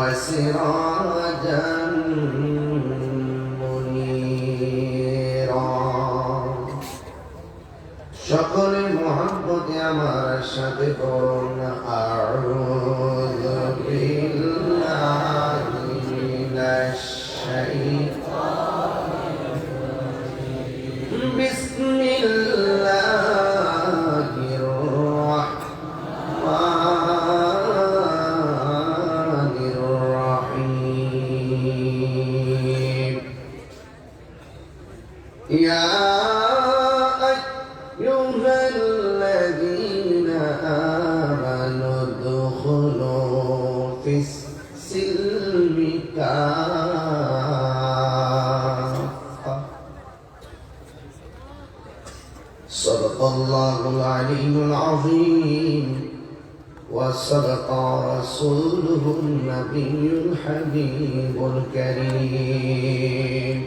وسراجا منيرا সকলে মহব্বতে আমার সাথে পড়ুন আউযু বিল্লাহি মিনাশ শাইতানির রাজিম বিসমিল্লাহির রাহমানির রাহিম ইয়া أيها الذين آمنوا ادخلوا في السلم كافة صدق الله العلي العظيم وصدق رسوله النبي الحبيب الكريم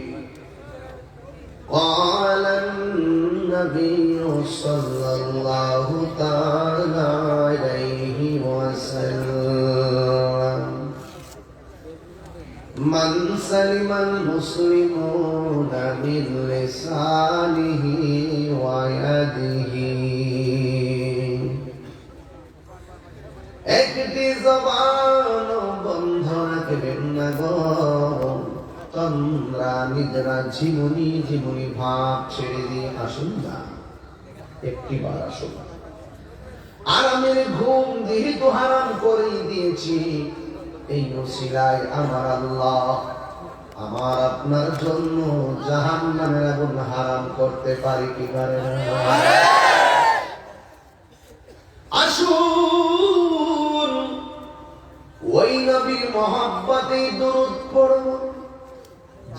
قال النبي صلى الله تعالى عليه وسلم من سلم المسلمون من لسانه ويده একটি জবান বন্ধ রাখবেন না গো তোমরা নিজেরা ঝিমুনি ঝিমুনি ভাব ছেড়ে দিয়ে আসুন না একটিবার আসুন আরামের ঘুম যেহেতু হারাম করে দিয়েছি এই ওসিলায় আমার আল্লাহ আমার আপনার জন্য জাহান্নামের আগুন হারাম করতে পারে কি পারে না আসুন ওই নবীর মহব্বতে দরুদ পড়ব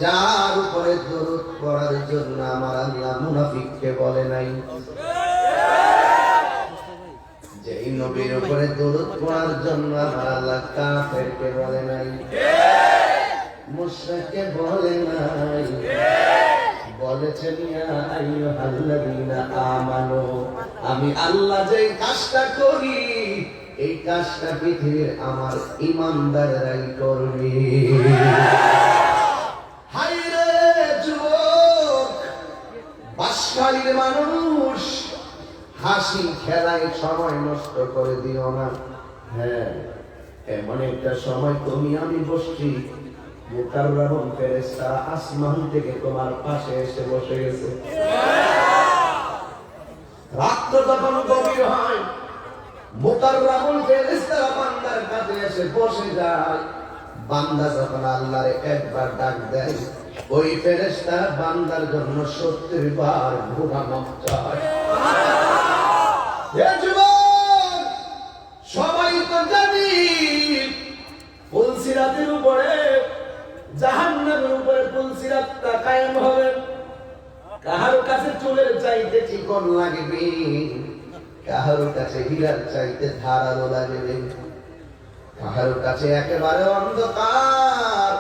যার উপরে দরুদ পড়ার জন্য আমার আল্লাহ মুনাফিককে বলে নাই যেই নবীর উপরে দরুদ পড়ার জন্য আমার আল্লাহ কাফেরকে বলে নাই মুশরিককে বলে নাই বলেছেন ইয়া আইয়ুহাল্লাযীনা আমানু আমি আল্লাহ যে কাজটা করি এই কাজটা পৃথিবীর আমার ঈমানদাররাই করবে বাসখালীর মানুষ হাসি খেলায় সময় নষ্ট করে দিও না হ্যাঁ এমন একটা সময় তুমি আমি বসছি মুকাররম ফেরেশতা আসমান থেকে তোমার পাশে এসে বসে গেছে রাত যখন গভীর হয় মুকাররম ফেরেশতা বান্দার কাছে এসে বসে যায় বান্দা যখন আল্লাহরে একবার ডাক দেয় ওই ফেরেশতা বান্দার জন্য 70 বার গুনাহ মাফ চায় এ যুবক সবাই তো জানি পুলসিরাতের উপরে জাহান্নামের উপরে পুলসিরাতটা কায়েম হবে কাহার কাছে চুলের চাইতে চিকন লাগবে কাহার কাছে হীরার চাইতে ধারালো লাগবে কাহার কাছে একেবারে অন্ধকার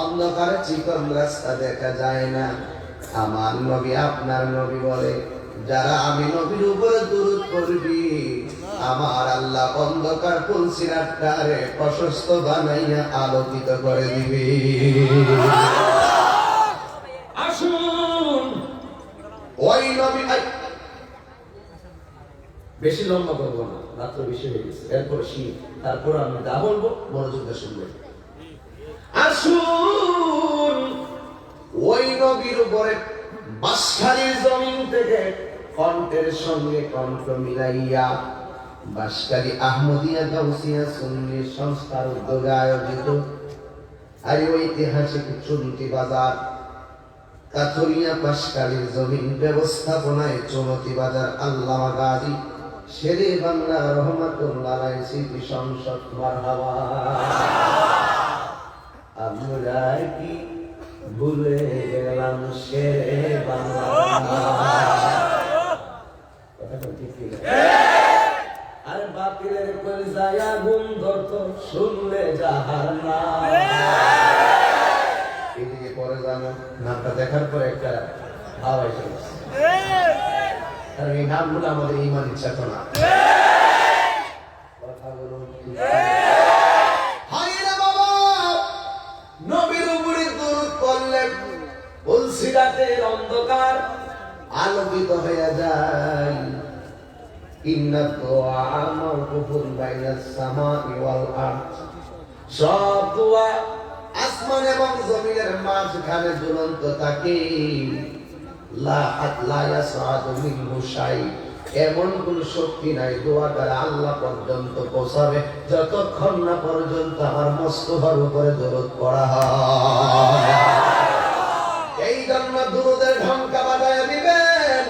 অন্ধকারে চিকন রাস্তা দেখা যায় না আমার নবী আপনার নবী বলে যারা আমি নবীর উপরে দরুদ পড়বি আমার আল্লাহ অন্ধকার পুলসিরাতটারে প্রশস্ত বানাইয়া আলোকিত করে দিবে আসুন ওই নবী বেশি লম্বা করবো না রাত্র বেশি হয়ে গেছে এরপর শীত তারপর আমি যা বলবো মনোযোগ দিয়ে শুনবেন আসুন ওই নবীর উপরে বাসখালীর জমিন থেকে কণ্ঠের সঙ্গে কণ্ঠ মিলাইয়া বাসখালী আহমদিয়া গাউসিয়া সুন্নি সংস্থার উদ্যোগে আয়োজিত আর ঐতিহাসিক চুনটি বাজার কাথুরিয়া বাসখালীর জমিন ব্যবস্থাপনায় চুনটি বাজার আল্লামা গাজী শেরে বাংলা রহমাতুল্লাহ আলাইহি স্মৃতি সংসদ মারহাবা আমরা কি ভুলে গেলাম শেরে বাংলা আর বাতিলের কলিজায় আগুন ধরত শুনলে জাহান্নাম এদিকে পরে জানো নামটা দেখার পরে একটা ভাব এসে গেছে কারণ এই নামগুলো আমাদের ঈমানি চেতনা কথা বলুন হায় রে বাবা পতিত হয়ে যায়। ইন্না দুআ মাওকুফুন বাইনাস সামাই ওয়াল আরদ, সব দোয়া আসমান এবং জমিনের মাঝখানে ঝুলন্ত থাকে। লা ইয়াসআদু মিনহু শাই, এমন কোন শক্তি নাই দোয়াটা আল্লাহ পর্যন্ত পৌঁছাবে যতক্ষণ না পর্যন্ত আমার মুস্তাফার উপরে দরুদ পড়া হয়। এই জন্য দরুদের ঢঙ্কা বাজায় দিবেন।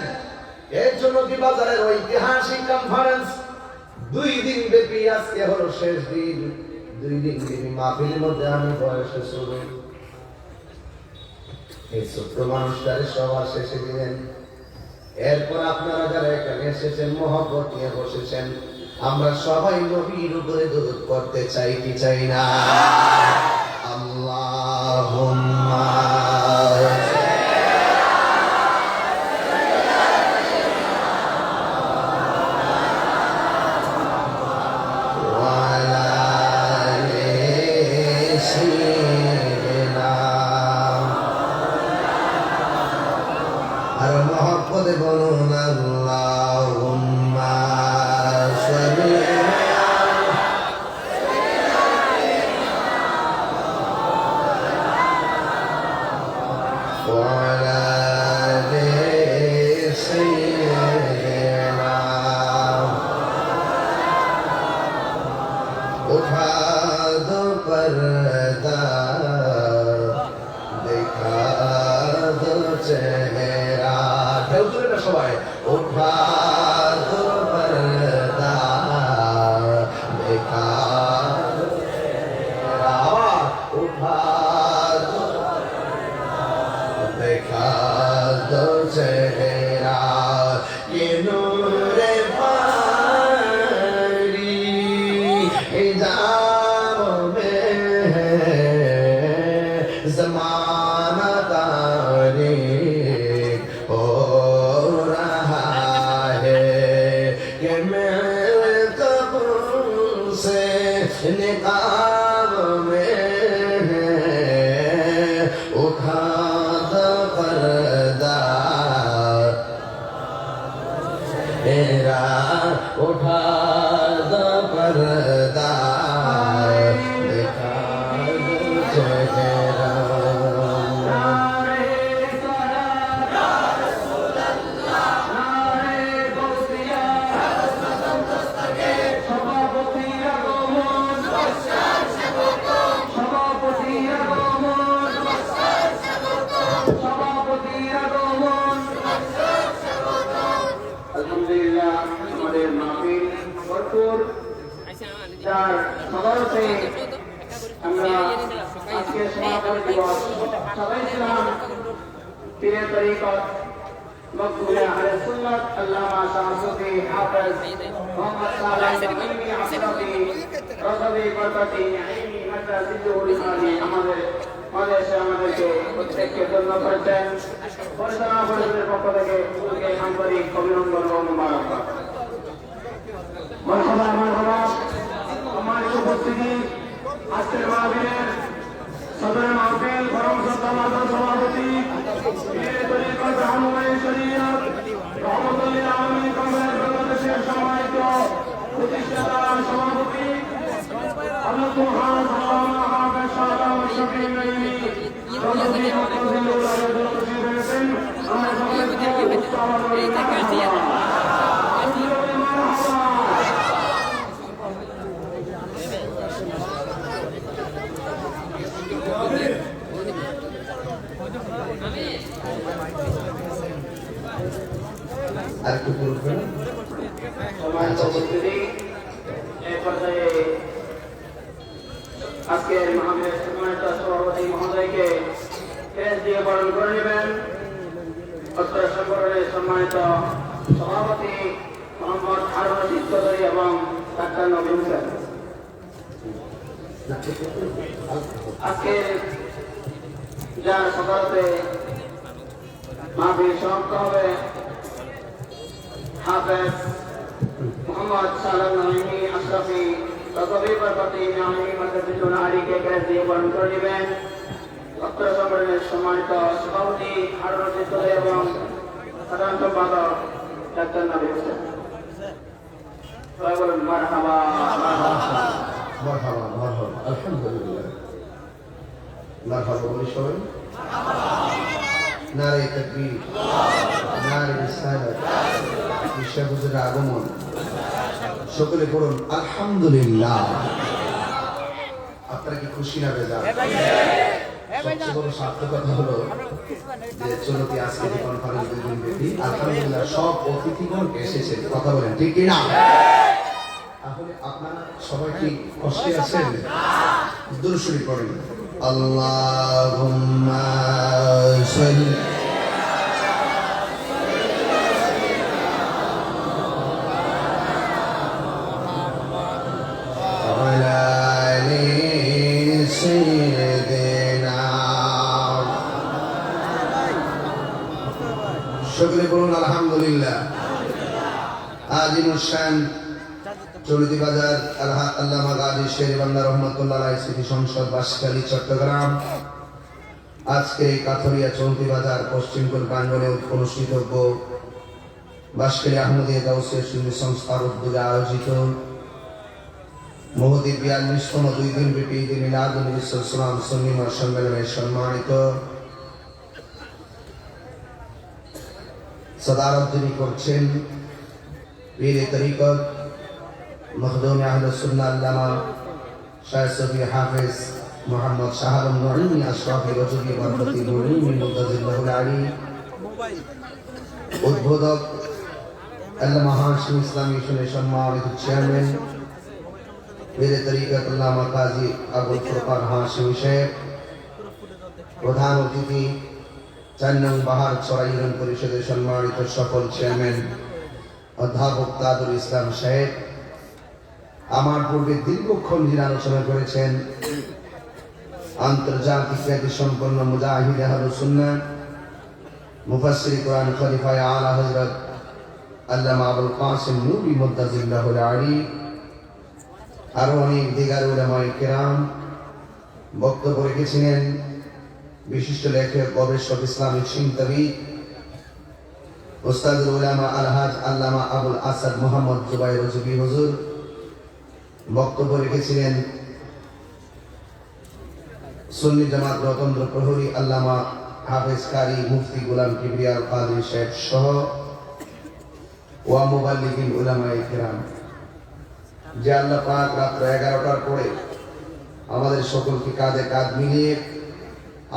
এর জন্য কি বাজারের ঐতিহাসিক কনফারেন্স 2 দিন ব্যাপী, আজকে হলো শেষ দিন। 2 দিন ব্যাপী মাহফিলের মধ্যে আমি বয়সে শুরু, এই ছোট্ট মানুষটারে সবার শেষে দিলেন। এরপর আপনারা যারা এখানে এসেছেন মহব্বত নিয়ে বসেছেন, আমরা সবাই নবীর উপরে দরুদ পড়তে চাই কি চাই না? আল্লাহুম্মা আর মহব্বতে বলুন আল্লাহুম্মা সাল্লি ওয়ালা আলি সাইয়্যিদিনা। উঠা দো পর্দা, দেখা দো চেহারা। সবাই উঠা দো পর্দা, দেখা দো চেহারা। উঠা দো দেখা দো চেহারা। ये नूरे पारी हिजाब में है, ज़माना तारीक हो रहा है। ये मेरे कब्र से निकाब में है, उठा दो पर्दा मेरा, उठा दो पर्दा, दिखा दो चेहरा। আলহামদুলিল্লাহ, আমাদের মাহফিল ভরপুর, যার সদরতে আমরা আজকে সমাপনী দিবস সবাই ছিলাম পীরের তরিকত মকবুলে আহলে সুন্নাত আল্লামা শামসুদ্দিন হাফেজ মোহাম্মদ সালেহ নঈমি আশরাফি রজবি বরকতি নাঈমি মাদ্রাসাতুল ইসলামী আমাদের মাদ্রাসা আমাদেরকে প্রত্যেককে ধন্য করেছেন। পরিচালনা পরিষদের পক্ষ থেকে সকলকে আন্তরিক অভিনন্দন ও মোবারকবাদ। মারহাবা মারহাবা। সম্মানিত উপস্থিতি, আজকের মাহফিলের সদর মাহফিল পরম শ্রদ্ধাবাদ সভাপতি পীরের তরিকত রাহনুমায়ে শরীয়ত রহমতুল লিল আলামিন কংগ্রেস বাংলাদেশের সম্মানিত প্রতিষ্ঠাতা সভাপতি হযরত মুহাম্মদ সাল্লাল্লাহু আলাইহি ওয়াসাল্লাম শফিউল নঈমি রজবি মাদ্রাসাতুল আলিয়াতুল আমরা সকলকে উস্তাদ আর একটু বলবেন। আজকের মাহফিলের সম্মানিত সভাপতি মহোদয়কে ক্রেস্ট দিয়ে বরণ করে নেবেন। অত্র সংগঠনের সম্মানিত সভাপতি মোহাম্মদ হারুন রশিদ চৌধুরী এবং ডাক্তার নবীন হোসেন। আজকের যার সকালতে মাহফিল সমাপ্ত হবে, হাফেজ মোহাম্মদ সালেহ নঈমি আশরাফি রজবি বরকতি নাঈমি মাদ্রাসাতুল আলিকে ক্রেস্ট দিয়ে বরণ করে নেবেন। অত্র সংগঠনের সম্মানিত সভাপতি হারুন রশিদ চৌধুরী এবং সাধারণ সম্পাদক ডাক্তার নাবির হোসেন। সবাই বলুন মারহাবা। মারহাবা মারহাবা আলহামদুলিল্লাহ মারহাবা বলি সবাই নারে তাকবীর নারে রিসালাত বিশ্বহুজুর আগমন সকলে পড়ুন আলহামদুলিল্লাহ। আপনারা কি খুশি না বেজার? সবচেয়ে বড় সার্থকতা হলো যে চলতি আজকে যে কনফারেন্স দুদিন ব্যাপী আলহামদুলিল্লাহ সব অতিথিগণ এসেছেন, কথা বলেন ঠিক কিনা? তাহলে আপনারা সবাই কি কষ্টে আছেন? দুরূদ শরীফ পড়েন। আল্লাহুম্মা সাল্লি আলা আলি সাইয়্যিদিনা। সকলে বলুন আলহামদুলিল্লাহ। আজিমুস শান চলতি বাজার আল্লামা গাজী শের বান্দা রহমতুল্লাহ আলাইহি স্মৃতি সংসদ বাঁশখালী চট্টগ্রাম আজকে এই কাথরিয়া চলতি বাজার পশ্চিমপুর প্রাঙ্গণে অনুষ্ঠিতব্য বাঁশখালী আহমদিয়া গাউসিয়া সুন্নি সংস্থার উদ্যোগে আয়োজিত মহদী ৪২তম ২ দিন ব্যাপী ঈদ মিলাদুন নবী সাল্লাল্লাহু আলাইহি সুন্নি মহাসম্মেলনে সম্মানিত সদারত যিনি করছেন পীরে তরিকত মখদুম আহলে সুন্নাহ আল্লামা শাহ সফি হাফেজ মোহাম্মদ শাহ আলম নুরী আশরাফি রজবী বরকতি নুরী মুদাজিল্লাহুল আলী, উদ্বোধক আল্লামা হাশিম ইসলামী মিশনের সম্মানিত চেয়ারম্যান পীরে তরিকত আল্লামা কাজী আবুল ফুরকান হাশিমি সাহেব, প্রধান অতিথি ৪ নং বাহার চড়াই ইউনিয়ন পরিষদের সম্মানিত সকল চেয়ারম্যান অধ্যাপক তাজুল ইসলাম সাহেব, আমার পূর্বে দীর্ঘক্ষণ যিনি আলোচনা করেছেন আন্তর্জাতিক খ্যাতি সম্পন্ন মুজাহিদ আহলুস সুন্নাহ মুফাসসির কোরআন খলিফায়ে আলা হযরত আল্লামা আবুল কাসিম নূরী মুদাজিল্লাহুল আলী, আরো অনেক দিগার উলামায়ে কেরাম বক্তব্য রেখেছিলেন। বিশিষ্ট লেখক গবেষক ইসলামিক চিন্তাবিদ উস্তাদুল উলামা আলহাজ আল্লামা আবুল আসাদ মোহাম্মদ জুবাইর রজবী হুজুর বক্তব্য রেখেছিলেন। সুন্নি জামাত রতন্দ্র প্রহরী আল্লামা হাফেজ কারি মুফতি গোলাম কিবরিয়া আল কাদরি সাহেব সহ ওয়া মুবাল্লিগিন উলামায়ে কেরাম, যে আল্লাহ পাক রাত 11টার পরে আমাদের সকলকে কাঁধে কাঁধ মিলিয়ে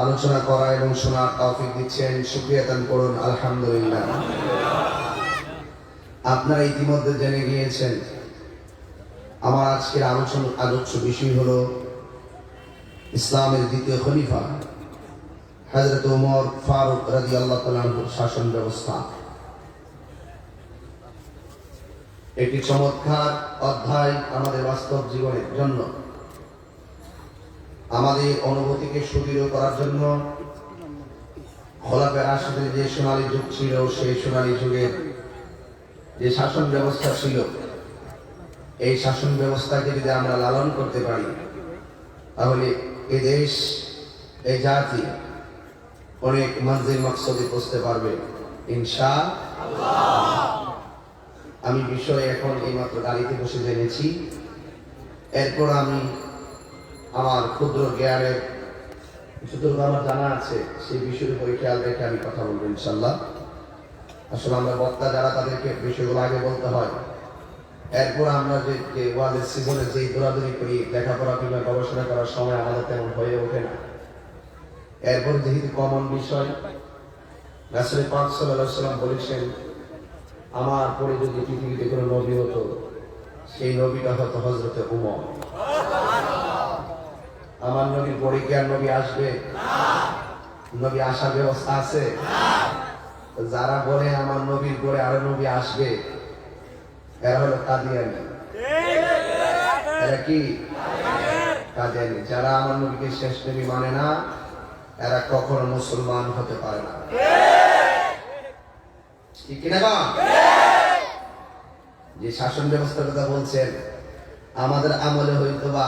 আলোচনা করা এবং শোনার তৌফিক দিচ্ছেন। শুকরিয়া দান করুন আলহামদুলিল্লাহ। আপনারা ইতিমধ্যে জেনে গিয়েছেন আমার আজকের আলোচ্য বিষয় হলো ইসলামের দ্বিতীয় খলিফা হযরত ওমর ফারুক রাদিয়াল্লাহু তাআলা আনহুর শাসন ব্যবস্থা। একটি চমৎকার অধ্যায় আমাদের বাস্তব জীবনের জন্য, আমাদের অনুভূতিকে সুদৃঢ় করার জন্য। খোলাফায়ে রাশিদের যে সোনালী যুগ ছিল, সেই সোনালী যুগের যে শাসন ব্যবস্থা ছিল, এই শাসন ব্যবস্থাকে যদি আমরা লালন করতে পারি তাহলে এই দেশ, এই জাতি অনেক মঞ্জিল মাকসদে পৌঁছতে পারবে ইনশাআল্লাহ। আমি বিষয়ে এখন এইমাত্র গাড়িতে বসে জেনেছি, এরপর আমি আমার ক্ষুদ্র জ্ঞানের যতটুকু আমার জানা আছে সেই বিষয়ের উপরে খেয়াল রেখে আমি কথা বলবো ইনশাআল্লাহ। আসলে আমরা বক্তা যারা, তাদেরকে বিষয়গুলো আগে বলতে হয়, এরপর আমরা যে ওয়াজের সিজনে যেই দৌড়াদৌড়ি করি, লেখাপড়া কিংবা গবেষণা করার সময় আমাদের তেমন হয়ে ওঠে না। এরপর যেহেতু কমন বিষয়, রাসূল পাক সাল্লাল্লাহু আলাইহি ওয়াসাল্লাম বলেছেন আমার পরে যদি পৃথিবীতে কোনো নবী হতো, সেই নবীটা হতো হযরত ওমর। আমার নবীর পরে কি আর নবী আসবে? নবী আসার ব্যবস্থা আছে? যারা বলে আমার নবীর পরে আরো নবী আসবে, এরা হলো কাদিয়ানী। এরা কি কাদিয়ানী? যারা আমার নবীকে শেষ নবী মানে না, এরা কখনো মুসলমান হতে পারে না। ঠিক কিনা? যে শাসন ব্যবস্থার কথা বলছেন, আমাদের আমলে হয়তো বা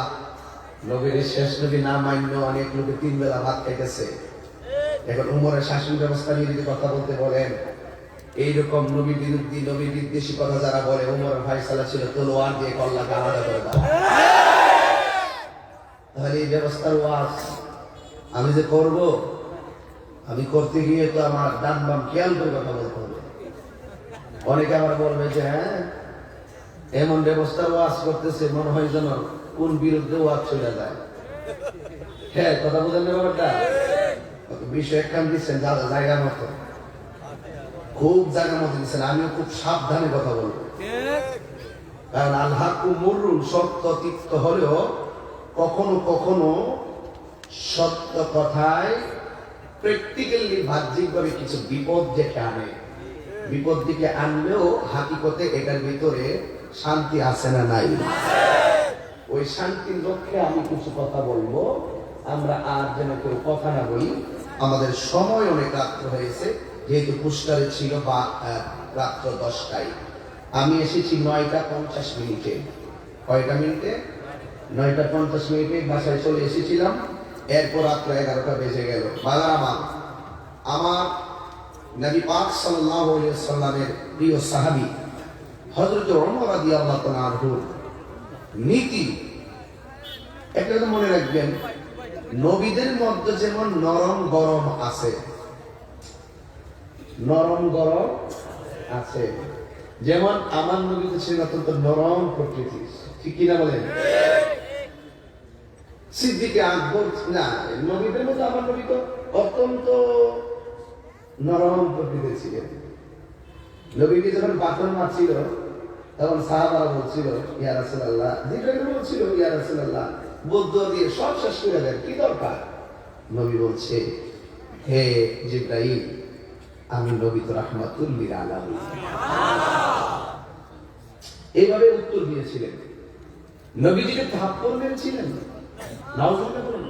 নবীর শেষ নবী না মান্য অনেক লোকে 3 বেলা ভাত খাইতেছে। এখন উমরের শাসন ব্যবস্থা নিয়ে যদি কথা বলতে বলেন, এইরকম নবী বিরোধী নবী বিদ্বেষী কথা যারা বলে ওমর ফায়সালা ছিল তলোয়ার দিয়ে কল্লাকে আলাদা করে দাও। তাহলে এই ব্যবস্থার ওয়াজ আমি যে করব, আমি করতে গিয়ে তো আমার ডান বাম খেয়াল করে কথা বলতে হবে। অনেকে আবার বলবে যে হ্যাঁ এমন ব্যবস্থার ওয়াজ করতেছে মনে হয় যেন কোন বিরুদ্ধে ওয়াজ চলে যায়। হ্যাঁ কথা বলেন না ব্যাপারটা, বিষয় একখান দিচ্ছেন জায়গা মতো, খুব জায়গা মতো দিচ্ছেন। আমিও খুব সাবধানে কথা বলবো, কারণ আল্লাহ মুরুল সত্য তিক্ত হলেও কখনো কখনো সত্য কথায় প্র্যাকটিক্যালি বাহ্যিকভাবে কিছু বিপদ ডেকে আনে। বিপদ দিকে আনলেও হাকিকতে এটার ভিতরে শান্তি আছে না নাই? ওই শান্তির লক্ষ্যে আমি কিছু কথা বলবো। আমরা আর যেন কেউ কথা না বলি, আমাদের সময় অনেক রাত্র হয়েছে, যেহেতু পুষ্কারে ছিল বা রাত্র 10টায়। আমি এসেছি 9:50 কয়টা মিনিটে? 9:50 বাসায় চলে এসেছিলাম। এরপর রাত্র 11টা বেজে গেল। আমার নবী পাক সাল্লাল্লাহু আলাইহি ওয়াসাল্লামের প্রিয় সাহাবী হযরত ওমর রাদিয়াল্লাহু তাআলা আনহুর নীতি একটা কথা মনে রাখবেন, নবীদের মধ্যে যেমন নরম গরম আছে, নরম গরম আছে, যেমন আমার নবীতে ছিলেন অত্যন্ত নরম প্রকৃতি। ঠিক কিনা বলেন? সিদ্দিক আকবর না, নবীদের মধ্যে আমার নবী তো অত্যন্ত নরম প্রকৃতির ছিলেন। নবীকে যখন পাথর মারছিল তখন সাহাবারা বলছিল ইয়া রাসূলুল্লাহ, জিবরাইল বলছিল ইয়া রাসূলুল্লাহ বদ্দুয়া দিয়ে সব শেষ করে দেন, কি দরকার? নবী বলছে হে জিবরাইল, আমি নবী তো রাহমাতুল লিল আলামিন। এইভাবে উত্তর দিয়েছিলেন। নবীজিকে থাপ্পড় মেরেছিলেন। নাউজুবিল্লাহ বলেন।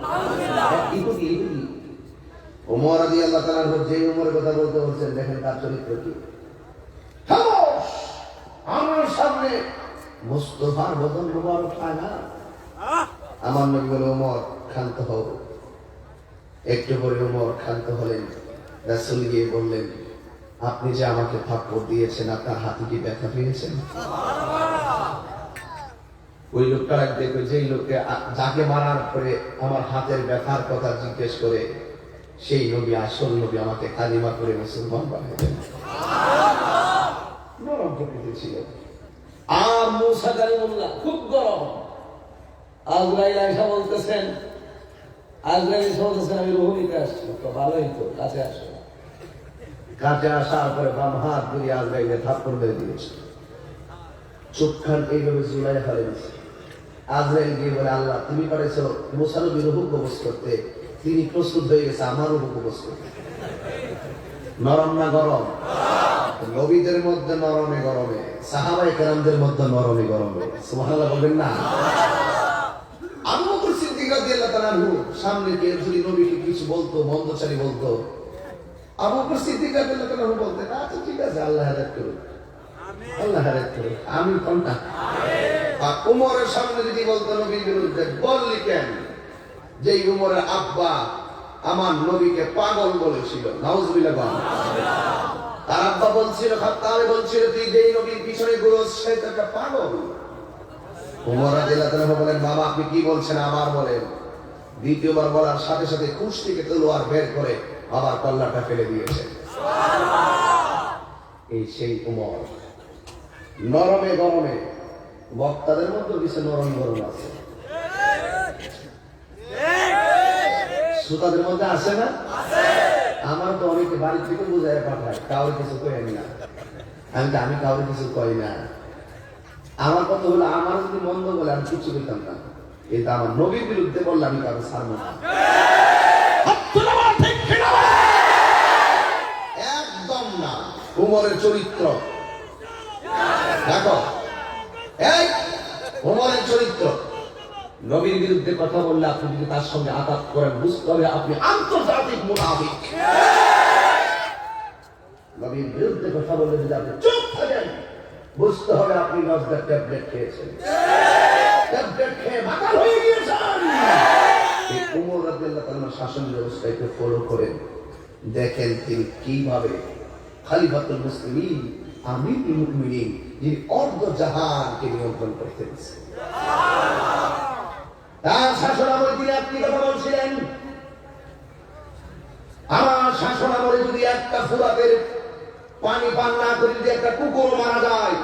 ইহুদি ওমর রাদিয়াল্লাহু তাআলা যে ওমরের কথা বলতে বলছেন, দেখেন তার চরিত্র কি। খামোশ, আমার সামনে মুস্তাফার বদন মুবারক খায় না। আমার নবী বলে ওমর ক্ষান্ত হও। একটু পরে ওমর ক্ষান্ত হলেন। রাসূল গিয়ে বললেন, আপনি যে আমাকে থাপ্পড় দিয়েছেন আপনার হাতে কি ব্যথা পেয়েছেন? ওই লোকটা দেখবে, যেই লোককে যাকে মারার পরে আমার হাতের ব্যথার কথা জিজ্ঞেস করে, সেই নবী আসল নবী, আমাকে কালিমা করে মুসলমান বানিয়ে দেন। নরম প্রকৃতি ছিল। আর মুসা কালিমুল্লাহ খুব গরম। আজরাইল আয়েশা বলতেছেন, আজরাইল বলতেছেন আমি রুহ নিতে আসছি। তো ভালোই তো, কাছে আসো। কাছে আসার পরে বাম হাত ধরে আজরাইলে থাপ্পড় মেরে দিয়েছে। চোখখান এইভাবে জুলাই ফেলে দিয়েছে। আজরাইল গিয়ে বলে, আল্লাহ তুমি পারেছো মুসা নবীর রূহ কবজ করতে, তিনি প্রস্তুত হয়ে গেছে আমার রূহ কবজ করতে। নরম না গরম? নবীদের মধ্যে নরমে গরমে, সাহাবায়ে কেরামদের মধ্যে নরমে গরমে। সুবহানাল্লাহ বলবেন না? আবু বকর সিদ্দিক রাদিয়াল্লাহু তাআলা আনহু সামনে গিয়ে যদি নবীকে কিছু বলতো, মন্দচারী বলতো, আবু বকর সিদ্দিক রাদিয়াল্লাহু তাআলা আনহু বলতেন, আচ্ছা ঠিক আছে, আল্লাহ হেদায়েত করুন, আল্লাহ হেদায়েত করুন, আমি কোনটা? আর ওমরের সামনে যদি বলতো নবীর বিরুদ্ধে, বললি কেন? যে উমরের আব্বা আমার নবীকে পাগল বলেছিল। নাউজুবিল্লাহ বলেন। তার আব্বা বলছিল, খাত্তাব বলছিল, তুই যেই নবীর পিছনে ঘুরোস সে তো একটা পাগল। ওমর রাদিয়াল্লাহু তাআলা বলেন, বাবা আপনি কি বলছেন আবার বলেন। দ্বিতীয়বার বলার সাথে সাথে কুশ থেকে তলোয়ার বের করে বাবার কল্লাটা ফেলে দিয়েছে। এই সেই ওমর। নরমে গরমে, বক্তাদের মধ্যে কিছু নরম গরম আছে, শ্রোতাদের মধ্যে আছে না? আমার তো অনেকে বাড়ি থেকে বুঝাই পাঠায়, কাউরে কিছু কই আমি না। আমি কাউরে কিছু কই না। আমার কথা হলো, আমার যদি মন্দ বলে আমি কিছু বলতাম না, কিন্তু আমার নবীর বিরুদ্ধে বললে আমি কারো ছাড়ব না। একদম না। উমরের চরিত্র দেখো, এই ওমরের চরিত্র। নবীর বিরুদ্ধে কথা বললে আপনি যদি তার সঙ্গে আঘাত করেন, বুঝতে হবে আপনি আন্তর্জাতিক মুনাফিক। নবীর বিরুদ্ধে কথা বললে যদি আপনি চুপ থাকেন, বুঝতে হবে আপনি নজরের ট্যাবলেট খেয়েছেন, ট্যাবলেট খেয়ে মাতাল হয়ে গিয়েছেন। এই ওমর রাদিয়াল্লাহু তাআলার শাসন ব্যবস্থাকে ফলো করেন, দেখেন তিনি কিভাবে খলিফাতুল মুসলিমিন, আমিরুল মুমিনিন, যিনি অর্ধ জাহানকে নিয়ন্ত্রণ করতেছেন। তার শাসনামলে তিনি আপনি কথা বলছিলেন, আমার শাসনামলে যদি একটা ফুরাতের পানি পান না করে যদি একটা কুকুর মারা যায়,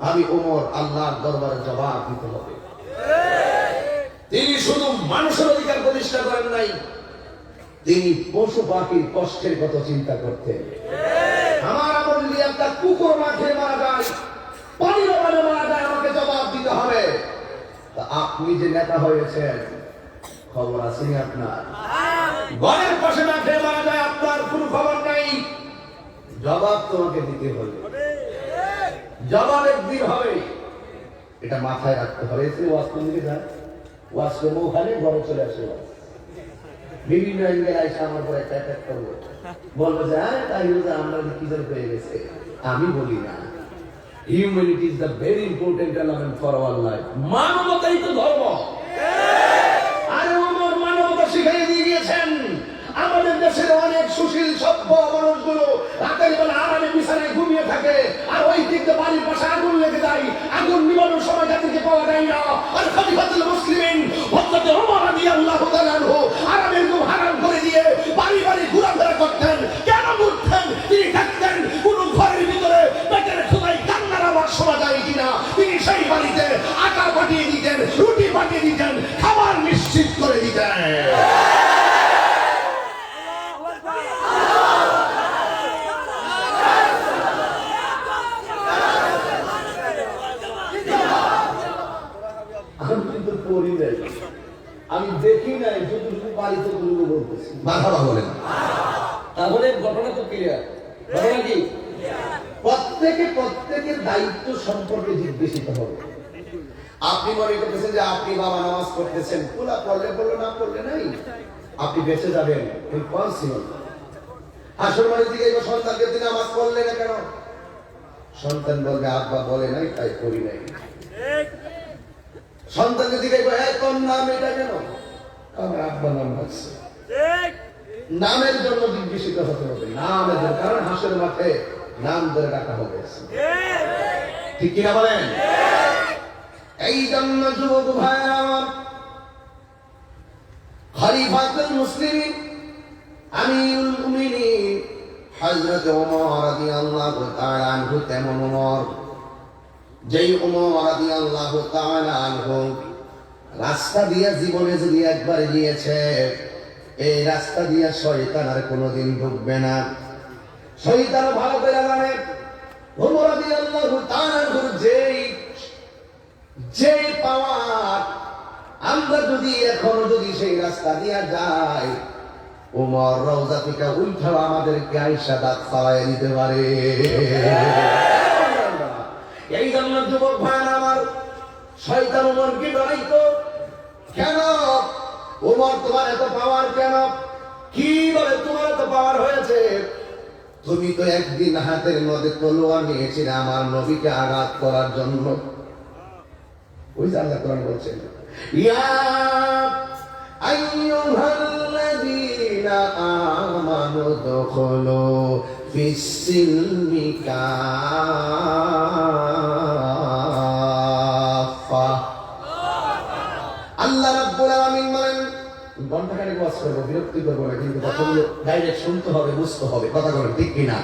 আমি ওমর আল্লাহর দরবারে জবাব দিতে হবে। তিনি শুধু মানুষের অধিকার প্রতিষ্ঠা করেন নাই, তিনি পশু পাখির কষ্টের কথা চিন্তা করতেন। আমার আমল যদি একটা কুকুর মাঠে মারা যায়, পানির অভাবে মারা যায়, আমাকে জবাব দিতে হবে। তা আপনি যে নেতা হয়েছেন, খবর আসেনি আপনার? ঘরের পাশে না খেয়ে মারা যায়, আপনার কোন খবর নেই, জবাব তোমাকে দিতে হবে। জবাব একদিন হবে, এটা মাথায় রাখতে হবে। এসে ওয়াজ করতে যায়, ওয়াজ করবো, ওখানে ঘরে চলে আসে, বিভিন্ন অ্যাঙ্গেল আইসা আমার পর একটা অ্যাটাক করবো, বলবো যে হ্যাঁ তাই হচ্ছে আমরা কি করে পেয়ে গেছে। আমি বলি না, humanity is the very important element for our life. মানবতাই তো ধর্ম। আরে ওমর মানবতা শিখিয়ে দিয়ে গিয়েছেন। আমাদের দেশের অনেক সুশীল সভ্য মানুষগুলো রাতের বেলা আরামে বিছানায় ঘুমিয়ে থাকে, আর ওই দিক দিয়ে বাড়ির পাশে আগুন লেগে যায়, আগুন নিবানোর সময় তাদেরকে পাওয়া যায় না। আর খলিফাতুল মুসলিমিন হযরত ওমর রাদিয়াল্লাহু তাআলা আনহু আরামের ঘুম হারাম করে দিয়ে বাড়ি বাড়ি ঘোরাফেরা করতেন। কেন ঘুরতেন? তিনি থাকতেন কোন ঘরের ভিতরে পেটের খোদাই কান্নার আওয়াজ শোনা যায় কিনা, তিনি সেই বাড়িতে আটা পাঠিয়ে দিতেন, রুটি পাঠিয়ে দিতেন, খাবার নিশ্চিত করে দিতেন। আমি দেখি নাই, যতটুকু পারি ততটুকু বলতেছি। মারহাবা বলেন। তাহলে ঘটনা তো ক্লিয়ার। ঘটনা কি? প্রত্যেকের দায়িত্ব সম্পর্কে জিজ্ঞাসিত হবে। আপনি মনে করতেছেন যে আপনি বাবা নামাজ পড়তেছেন, পোলা পড়লে পড়লো, না পড়লে নাই, আপনি বেঁচে যাবেন, পসিবল। আসল মানে দিকে সন্তানকে তিনি নামাজ পড়লে না কেন? সন্তান বলবে আব্বা বলে নাই তাই করি নাই। সন্তানকে দিকে তোর নাম এটা কেন? আমার আব্বা নাম রাখছে। নামের জন্য জিজ্ঞাসিত হতে হবে, নামের জন্য, কারণ হাসের মাঠে নাম ধরে ডাকা হবে। ঠিক কিনা বলেন? এই জন্য যুবক ভাইরা আমার, খলিফাতুল মুসলিমিন আমিরুল মুমিনিন হযরত ওমর রাদিয়াল্লাহু তাআলা আনহু তেমন ওমর, যেই ওমর রাদিয়াল্লাহু তাআলা আনহু রাস্তা দিয়া জীবনে যদি একবার গিয়েছে, এই রাস্তা দিয়া শয়তান আর কোনোদিন ঢুকবে না। শয়তান ভালো করে জানে ওমর রাদিয়াল্লাহু তাআলা আনহুর যেই পাওয়ার, আমরা যদি এখনো যদি সেই রাস্তা দিয়া যাই, ওমর রওজা থেকে উঠাও আমাদেরকে আয়েশা দাঁত খাওয়াই দিতে পারে। এই জন্য যুবক ভাইরা আমার, শয়তান ওমরকে ডরাইতো। কেন ওমর তোমার এত পাওয়ার কেন? কি বলে তোমার এত পাওয়ার হয়েছে? তুমি তো একদিন হাতের মধ্যে তলোয়ার নিয়েছিলে আমার নবীকে আঘাত করার জন্য। ওই যে আল্লাহ কোরআন বলছেন, ইয়া আইয়ুহাল্লাযীনা আমানু দুখুলু ফিস-সিলমি কাফা। আল্লাহ রাব্বুল আলামিন বলেন, ঘন্টাখানে ওয়াজ করবো, বিরক্তি করবো না, কিন্তু কথাগুলো ডাইরেক্ট শুনতে হবে, বুঝতে হবে। কথা বলেন ঠিক কিনা?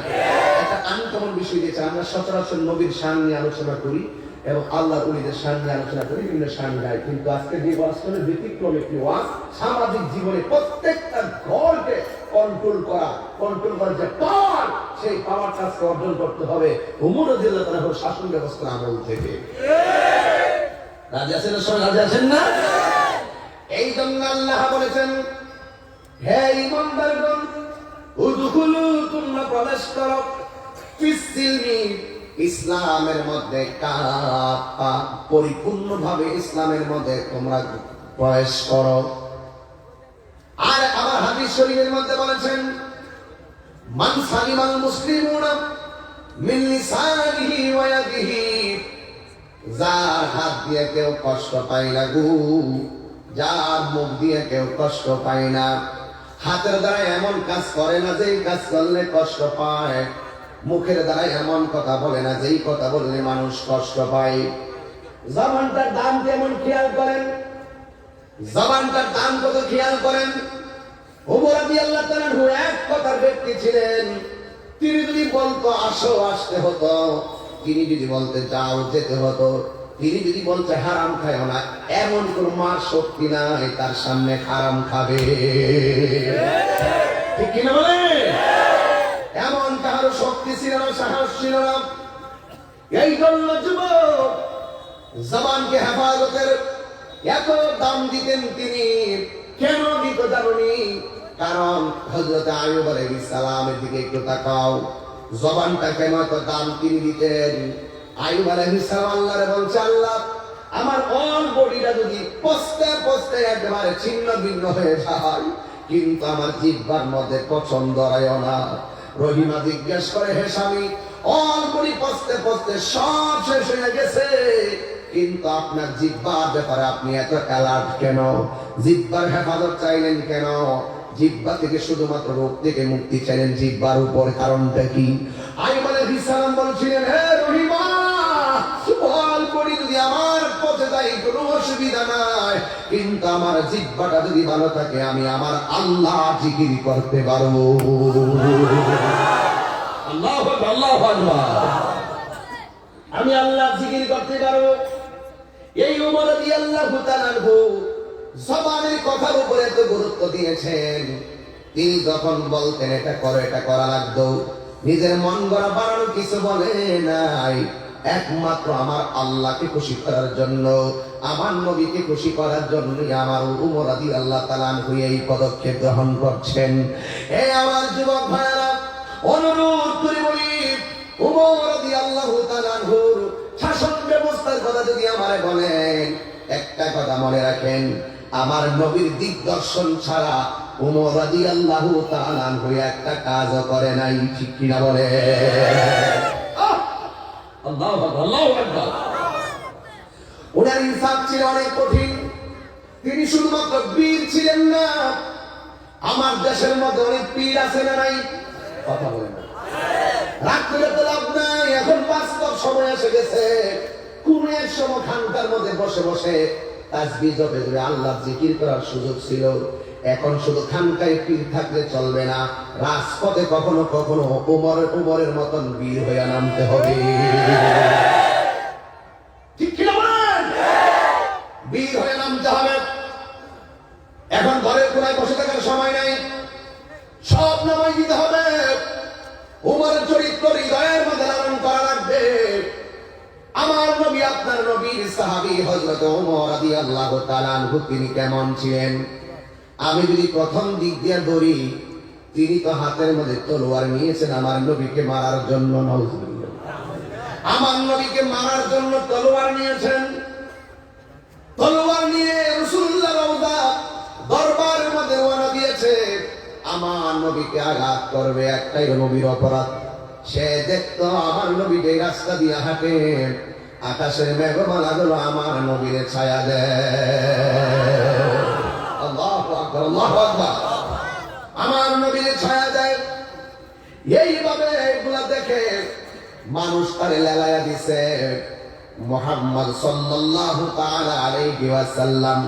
একটা আনকমন বিষয় দিয়েছে। আমরা সচরাচর নবীর শান নিয়ে আলোচনা করি এবং আল্লাহর ওলিদের শান নিয়ে আলোচনা করি, বিভিন্ন শান গাই, কিন্তু আজকে যে ওয়াজ করে ব্যতিক্রম একটি ওয়াজ। সামাজিক জীবনে প্রত্যেকটা ঘরকে কন্ট্রোল করার যে পাওয়ার, সেই পাওয়ারটা অর্জন করতে হবে ওমর রাদিয়াল্লাহু তাআলার শাসন ব্যবস্থার আমল থেকে। রাজি আছেন? রাজি আছেন না? এই জন্য আল্লাহ বলেছেন, হে ঈমানদারগণ, উদখুলু, তোমরা প্রবেশ করো, ফিস-সিলমি, ইসলামের মধ্যে কাফা, পরিপূর্ণভাবে ইসলামের মধ্যে তোমরা প্রবেশ করো। আর আমার হাদিস শরীফের মধ্যে বলেছেন, মান সালিমাল মুসলিমুনা মিন লিসানিহি ওয়া ইয়াদিহি, যার হাত দিয়ে কেউ কষ্ট পায় না গো, যার মুখ দিয়ে কেউ কষ্ট পায় না, হাতের দ্বারা এমন কাজ করে না যে কাজ করলে কষ্ট পায়, মুখের দ্বারা এমন কথা বলে না যেই কথা বললে মানুষ কষ্ট পায়। জবানটার দাম কেমন খেয়াল করেন, জবানটার দাম কত খেয়াল করেন। ওমর রাদিয়াল্লাহু তাআলা এক কথার ব্যক্তি ছিলেন। তিনি যদি বলতো আসো, আসতে হতো। তিনি যদি বলতে যাও, যেতে হতো। তিনি যদি বলতে হারাম খায়ও না, এমন কোন মার শক্তি নাই তার সামনে হারাম খাবে, ঠিক কিনা বলে? এমন কারো শক্তি ছিল না, সাহস ছিল না। এই জন্য যুবক জবানকে হেফাজতের এত দাম দিতেন তিনি। কেন দিত জানুনি? কারণ হযরত আইয়ুব আলাইহিস সালামের দিকে একটু তাকাও, জবানটা কেন এত দাম তিনি দিতেন। আইয়ুব আলাইহিস সালাম আল্লাহরে বলছে, আল্লাহ আমার অল বডিটা যদি পচতে পচতে একেবারে ছিন্ন ভিন্ন হয়ে যায়, কিন্তু আমার জিহ্বার মধ্যে পছন্দ হয় না। রহিমা জিজ্ঞেস করে, হে স্বামী, অল বডি পচতে পচতে সব শেষ হয়ে গেছে, কিন্তু আপনার জিহ্বার ব্যাপারে আপনি এত অ্যালার্ট কেন? জিহ্বার হেফাজত চাইলেন কেন? জিহ্বা থেকে শুধুমাত্র রোগ থেকে মুক্তি চাইলেন জিহ্বার উপর, কারণটা কি? আইয়ুব আলাইহিস সালাম বলছিলেন, হে রহিমা, অল বডি যদি আমার পচে যায় কোনো অসুবিধা নাই, কিন্তু আমার জিহ্বাটা যদি ভালো থাকে আমি আমার আল্লাহ জিকির করতে পারবো। আল্লাহু আকবার, আল্লাহু আকবার, আমি আল্লাহ জিকির করতে পারবো। এই ওমর রাদিয়াল্লাহু তাআলা জবানের কথার উপরে এত গুরুত্ব দিয়েছেন। তিনি যখন বলতেন এটা করো, এটা করা লাগতো, নিজের মন গড়া বানানো কিছু বলে নাই। একমাত্র আমার আল্লাহকে খুশি করার জন্য, আমার নবীকে খুশি করার জন্য আমার ওমর রাদিয়াল্লাহু তাআলা এই পদক্ষেপ গ্রহণ করছেন। এই আমার যুবক ভাইরা, অনুরোধ করে বলি, ওমর রাদিয়াল্লাহু তাআলা শাসন ব্যবস্থার কথা যদি আমারে বলেন, একটা কথা মনে রাখেন, আমার নবীর দিগদর্শন ছাড়া ওমর রাদিয়াল্লাহু তাআলা একটা কাজও করে নাই, ঠিক কিনা বলে? আল্লাহু আকবার, আল্লাহু আকবার। ওনার ইনসাফ ছিল অনেক কঠিন। তিনি শুধুমাত্র বীর ছিলেন না, আমার দেশের মধ্যে অনেক পীর আছে না নাই? কথা বলেন না, রাগ করে তো লাভ নাই। এখন বাস্তব সময় এসে গেছে। কোন এক সময় খানকার মধ্যে বসে বসে তাসবিহ জপে জপে আল্লাহ জিকির করার সুযোগ ছিল। এখন শুধু খানকায় পীর থাকলে চলবে না, রাজপথে কখনো কখনো ওমরের মতন বীর হয়ে নামতে হবে, ঠিক কিনা বলেন? বীর হয়ে নামতে হবে। এখন ঘরের কোনায় বসে থাকার সময় নাই, সব নামাই দিতে হবে। ওমরের চরিত্র হৃদয়ের মধ্যে লালন করা লাগবে। আমার নবী, আপনার নবীর সাহাবী হযরত ওমর রাদিয়াল্লাহু তাআলা আনহু তিনি কেমন ছিলেন? আমি যদি প্রথম দিক দিয়ে ধরি, তিনি তো হাতের মধ্যে তলোয়ার নিয়েছেন আমার নবীকে মারার জন্য। নাউজুবিল্লাহ, আমার নবীকে মারার জন্য তলোয়ার নিয়েছেন। তলোয়ার নিয়ে রাসূলুল্লাহ রওজা দরবারের মধ্যে রওনা দিয়েছে। আমার নবীকে আঘাত করবে, একটাই নবীর অপরাধ, সে দেখতো আমার নবী যে রাস্তা দিয়ে হাঁটে, আকাশের মেঘমালা গুলো আমার নবীর ছায়া দেয়। আল্লাহু আকবার, আল্লাহু আকবার, আমার নবীর ছায়া দেয়। এইভাবে এগুলা দেখে মানুষ তারে লেলায়া দিছে। মুহাম্মদ সাল্লাল্লাহু তাআলা আলাইহি ওয়াসাল্লাম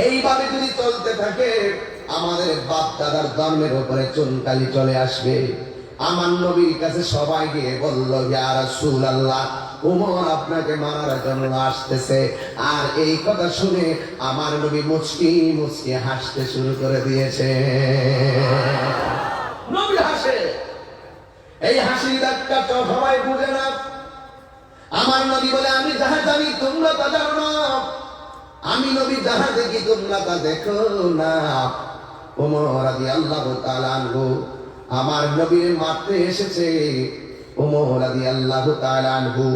এইভাবে যদি চলতে থাকে, আমাদের বাপ দাদার ধর্মের উপরে চুনকালি চলে আসবে। আমার নবীর কাছে সবাই গিয়ে বলল, ইয়া রাসূলুল্লাহ, ওমর আপনাকে মারার জন্য আসতেছে। আর এই কথা শুনে আমার নবী মুচকি মুচকি হাসতে শুরু করে দিয়েছে। নবী হাসে, এই হাসির ডাক্কা তো সবাই বুঝে না। আমার নবী বলে, আমি যাহা জানি তোমরা তা জানো না, আমি নবী যাহা দেখি তোমরা তা দেখো না। ওমর রাদিয়াল্লাহু তাআলা আনহু আমার নবীর মারতে এসেছে। ওমর রাদিয়াল্লাহু তাআলা আনহু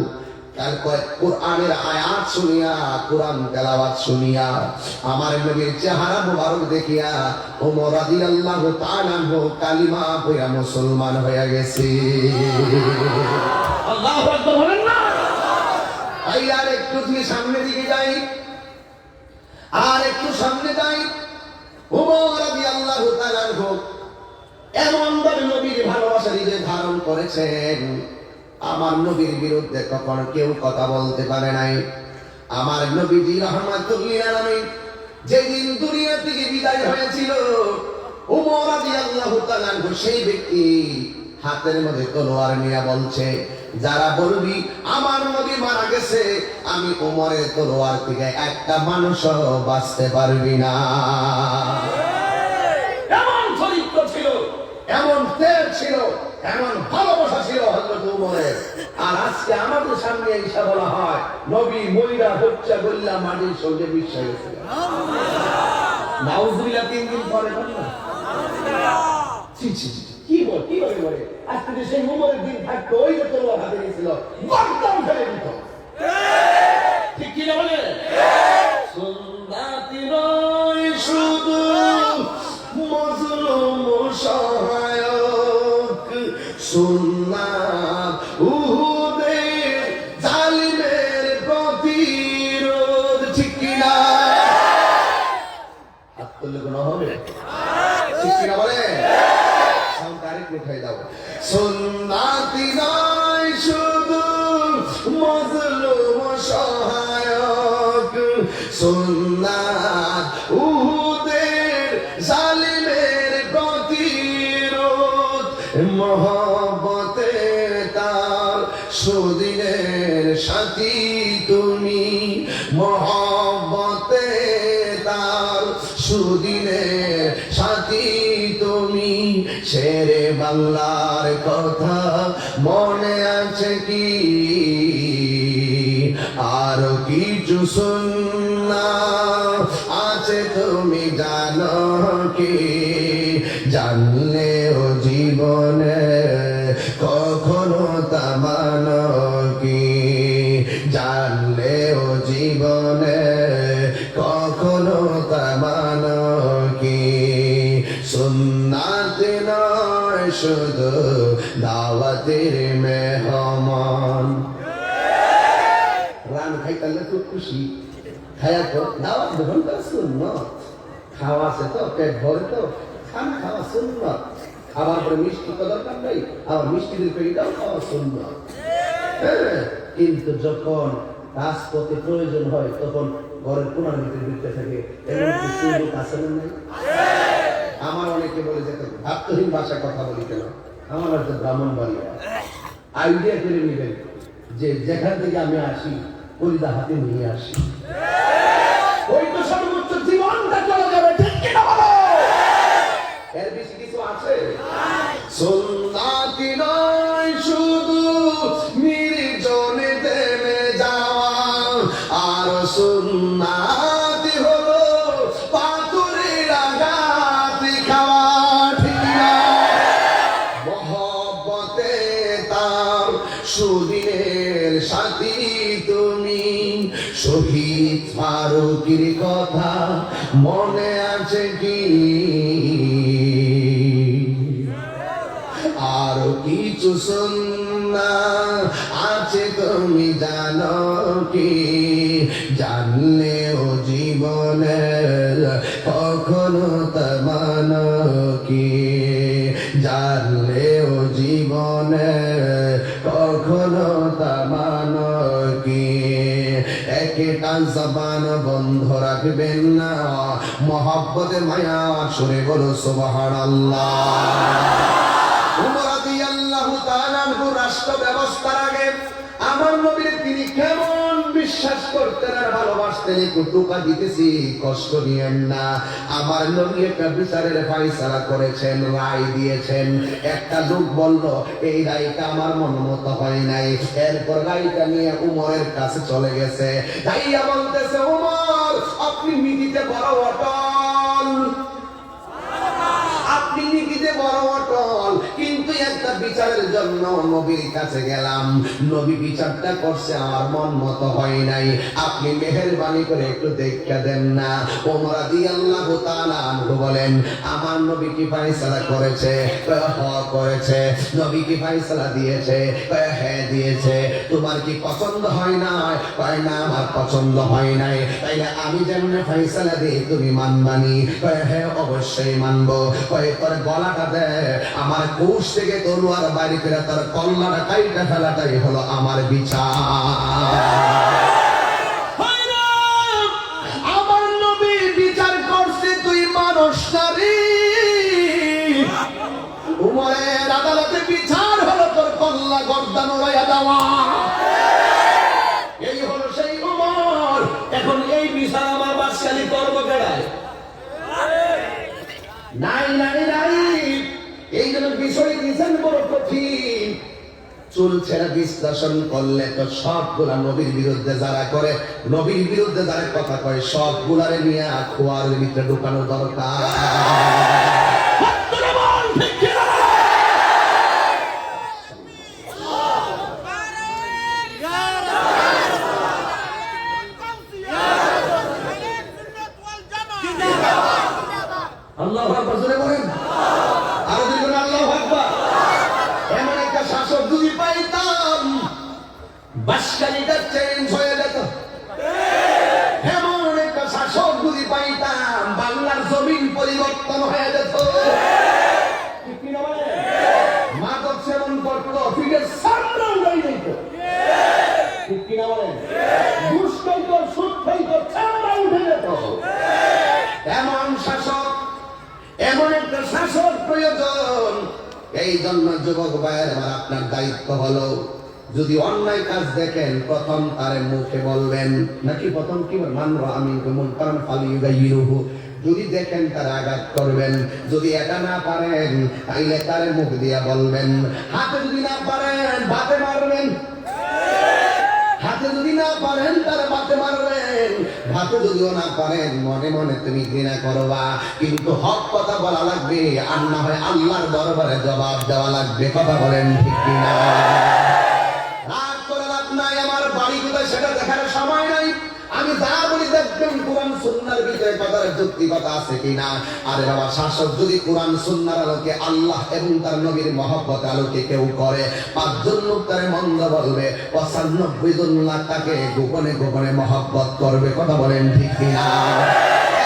তারপর কোরআনের আয়াত শুনিয়া, কোরআন তেলাওয়াত শুনিয়া, আমার নবীর চেহারা মুবারক দেখিয়া ওমর রাদিয়াল্লাহু তাআলা আনহু কালিমা পড়ে মুসলমান হয়ে গেছে। আল্লাহু আকবার বলেন না? আর একটু তুমি সামনে দিকে যাই, আর একটু সামনে যাই। ওমর রাদিয়াল্লাহু তাআলা আনহু এমন ভাবে নবীর ভালোবাসা হৃদয়ে ধারণ করেছেন, আমার নবীর বিরুদ্ধে কখনো কেউ কথা বলতে পারে নাই। আমার নবীজি রাহমাতুল্লিল আলামিন যেদিন দুনিয়া থেকে বিদায় হয়েছিল, ওমর রাদিয়াল্লাহু তাআলা সেই ব্যক্তি হাতের মধ্যে তলোয়ার নিয়ে বলছে, যারা বলবি আমার নবী মারা গেছে, আমি ওমরের তলোয়ার থেকে একটা মানুষও বাঁচতে পারবি না। এমন চরিত্র ছিল, এমন তেজ ছিল, এমন ভালোবাসা ছিল হযরত ওমরের। আর আজকে আমাদের সামনে এসে বলা হয় নবী মইরা হত্যা গল্লা মাটির সঙ্গে মিশে গেছে। নাউজুবিল্লাহ 3 দিন পরে বলল ছি ছি ছি, কি বলে আজকে যে সেই ওমরের দিন থাকতো, ওই যে তলোয়ার হাতে নিয়েছিল গর্দন ফেলে দিত। ঠিক কি না বলে? সুন্নাতি নয় শুধু মজলুম সহায়ক, সুন্নাত উহুদের জালিমের প্রতিরোধ। ঠিক কি না? হাত তুললে কোনো হবে? ঠিক কি না বলে? সাউন্ড আরেকটু উঠাই দাও। সুন্নাতি নয় শুধু মজলুম সহায়ক, সুন্নাত উহুদের জালিমের প্রতিরোধ, মহব্বতে তার সুদিনের সাথী তুমি, মহব্বতে তার সুদিনের সাথী তুমি। শেরে বাংলার কথা মনে আছে কি? আরো কিছু সুন্নাত আছে তুমি জানো কি? জানলেও জীবনে কখনো তা মানো কি? জানলেও জীবনে কখনো তা মানো কি? সুন্নাত নয় শুধু দাওয়াতের মেহমান। রান খাইতালে খুব খুশি, খায়া তো দাওয়াত গ্রহণ করা সুন্নাত। খাওয়া আছে তো, পেট ভরে তো, খানা খাওয়া সুন্নাত। খাবার পরে মিষ্টি তো দরকার নেই, আবার মিষ্টি দিয়ে পেটটাও খাওয়া সুন্নাত। হ্যাঁ, কিন্তু যখন রাজপথে প্রয়োজন হয় তখন ঘরের কোনার ভিতরে ঢুকতে থাকে, এমন কিছু লোক আছে না নাই? আমার অনেকে বলে যে ভাবতহীন ভাষায় কথা বলি কেন? আমার হচ্ছে ব্রাহ্মণ বাড়ি। আইডিয়া করে নিবেন যে যেখান থেকে আমি আসি কলিদা হাতে নিয়ে আসি, ওই তো সর্বোচ্চ জীবনটা চলে যাবে। ঠিক কিনা বলো? এর বেশি কিছু আছে? সুন্নাতি নয় শুধু নির্জনে থেমে যাওয়া, আর সুন্নাতি হলো পাথরের আঘাত খাওয়া। ঠিক না? মহব্বতে তার সুদিনের সাথী তুমি। শহীদ ফারুকের কথা মনে আছে কি? আরো কিছু সুন্নাত আছে তুমি জানো কি? জানলেও জীবনে কখনো তা মানো কি? জানলেও জীবনে কখনো তা মানো কি? একটা জবান বন্ধ রাখবেন না, মহব্বতে মায়া সুরে বলো সুবহানাল্লাহ। ওমর রাদিয়াল্লাহু তাআলা রাষ্ট্র ব্যবস্থার আগে আমার নবীর তিনি কেমন বিশ্বাস করতেন আর ভালোবাসতেন, একটু টোকা দিতেছি, কষ্ট নিয়েন না। আমার নবী একটা বিচারের ফয়সালা করেছেন, রায় দিয়েছেন। একটা লোক বলল এই রায়টা আমার মনোমত হয় নাই, এরপর রায়টা নিয়ে উমরের কাছে চলে গেছে। তাইয়া বলতেছে, উমর আপনি নীতিতে বড় অটল, আপনি নীতিতে বড় অটল, কিন্তু একটা বিচারের জন্য নবীর কাছে গেলাম, নবী বিচারটা করছে আমার মন মতো হয় নাই, আপনি মেহেরবানি করে একটু দেখা দেন না। ওমর রাদিয়াল্লাহু তাআলা আনহু বলেন, আমার নবী কি ফয়সালা করেছে? করেছে। নবী কি ফয়সালা দিয়েছে? হ্যাঁ দিয়েছে। তোমার কি পছন্দ হয় না? কয় না আমার পছন্দ হয় নাই। তাইলে আমি যেমন ফয়সালা দিই তুমি মানবানি? হ্যাঁ অবশ্যই মানবো। কয় তোর গলাটা দে, আমার কোষ থেকে তলোয়ার বাইরে করে তোর কল্লাটা কাইটা ফেলাটাই হলো আমার বিচার। আমার নবী বিচার করছে তুই মানুষ নারী। উমরের আদালতে বিচার হলো তোর কল্লা গর্দান উড়াইয়া দেওয়া। এই হলো সেই উমর। এখন এই বিচার আমার বাদশাহী করবো কেডায়? নাই নাই নাই। এই জন্য বিষয় দিয়েছেন বড় কঠিন। চুল ছেড়া বিশ্লেষণ করলে তো সবগুলা নবীর বিরুদ্ধে যারা করে, নবীর বিরুদ্ধে যারা কথা কয়, সবগুলারে নিয়ে খোয়ার ভিতরে ঢুকানো দরকার। আল্লাহু আকবার জোরে বলেন, আরো দিবেন আল্লাহু আকবার। এমন একটা শাসক যদি পাইতাম বাসকালিটা চেঞ্জ হয়ে যেত। এমন একটা শাসক যদি পাইতাম বাংলার জমিন পরিবর্তন হয়ে যেত। ঠিক কি না বলেন? মাদক সেবন করতো, ফিরের সামনে উড়াই যেত। ঠিক কি না বলেন? ঘুষ খাইতো, সুদ খাইতো, চামড়া উঠে যেত। এমন শাসক, এমন একটা শাসক প্রয়োজন। এই জন্য যুবক ভাইয়ের আমার আপনার দায়িত্ব হলো, যদি অন্যায় কাজ দেখেন প্রথম তারে মুখে বলবেন, নাকি প্রথম কি মানব আমি মুনকারান ফালিয়ুগাইয়িরুহু, যদি দেখেন তার আঘাত করবেন। যদি এটা না পারেন তাইলে তারে মুখ দিয়া বলবেন। হাতে যদি না পারেন বাতে মারবেন। হাতে যদি না পারেন তার বাতে মারবেন। ভাতে যদিও না পারেন মনে মনে তুমি ঘৃণা করবা, কিন্তু হক কথা বলা লাগবে, আর না হয় আল্লাহর দরবারে জবাব দেওয়া লাগবে। কথা বলেন ঠিক কিনা? রাগ করে লাভ নাই, আমার বাড়ি কোথায় সেটা দেখার সময় নাই। আমি যা বলি দেখবেন কোরআন সুন্নাহর ভিতরে কথার যৌক্তিকতা আছে কিনা। আরে বাবা, শাসক যদি কোরআন সুন্নাহর আলোকে, আল্লাহ এবং তার নবীর মহব্বতের আলোকে কেউ করে, 5 জন লোক তারে মন্দ বলবে, 95 জন লোক তাকে গোপনে গোপনে মহব্বত করবে। কথা বলেন ঠিক কিনা?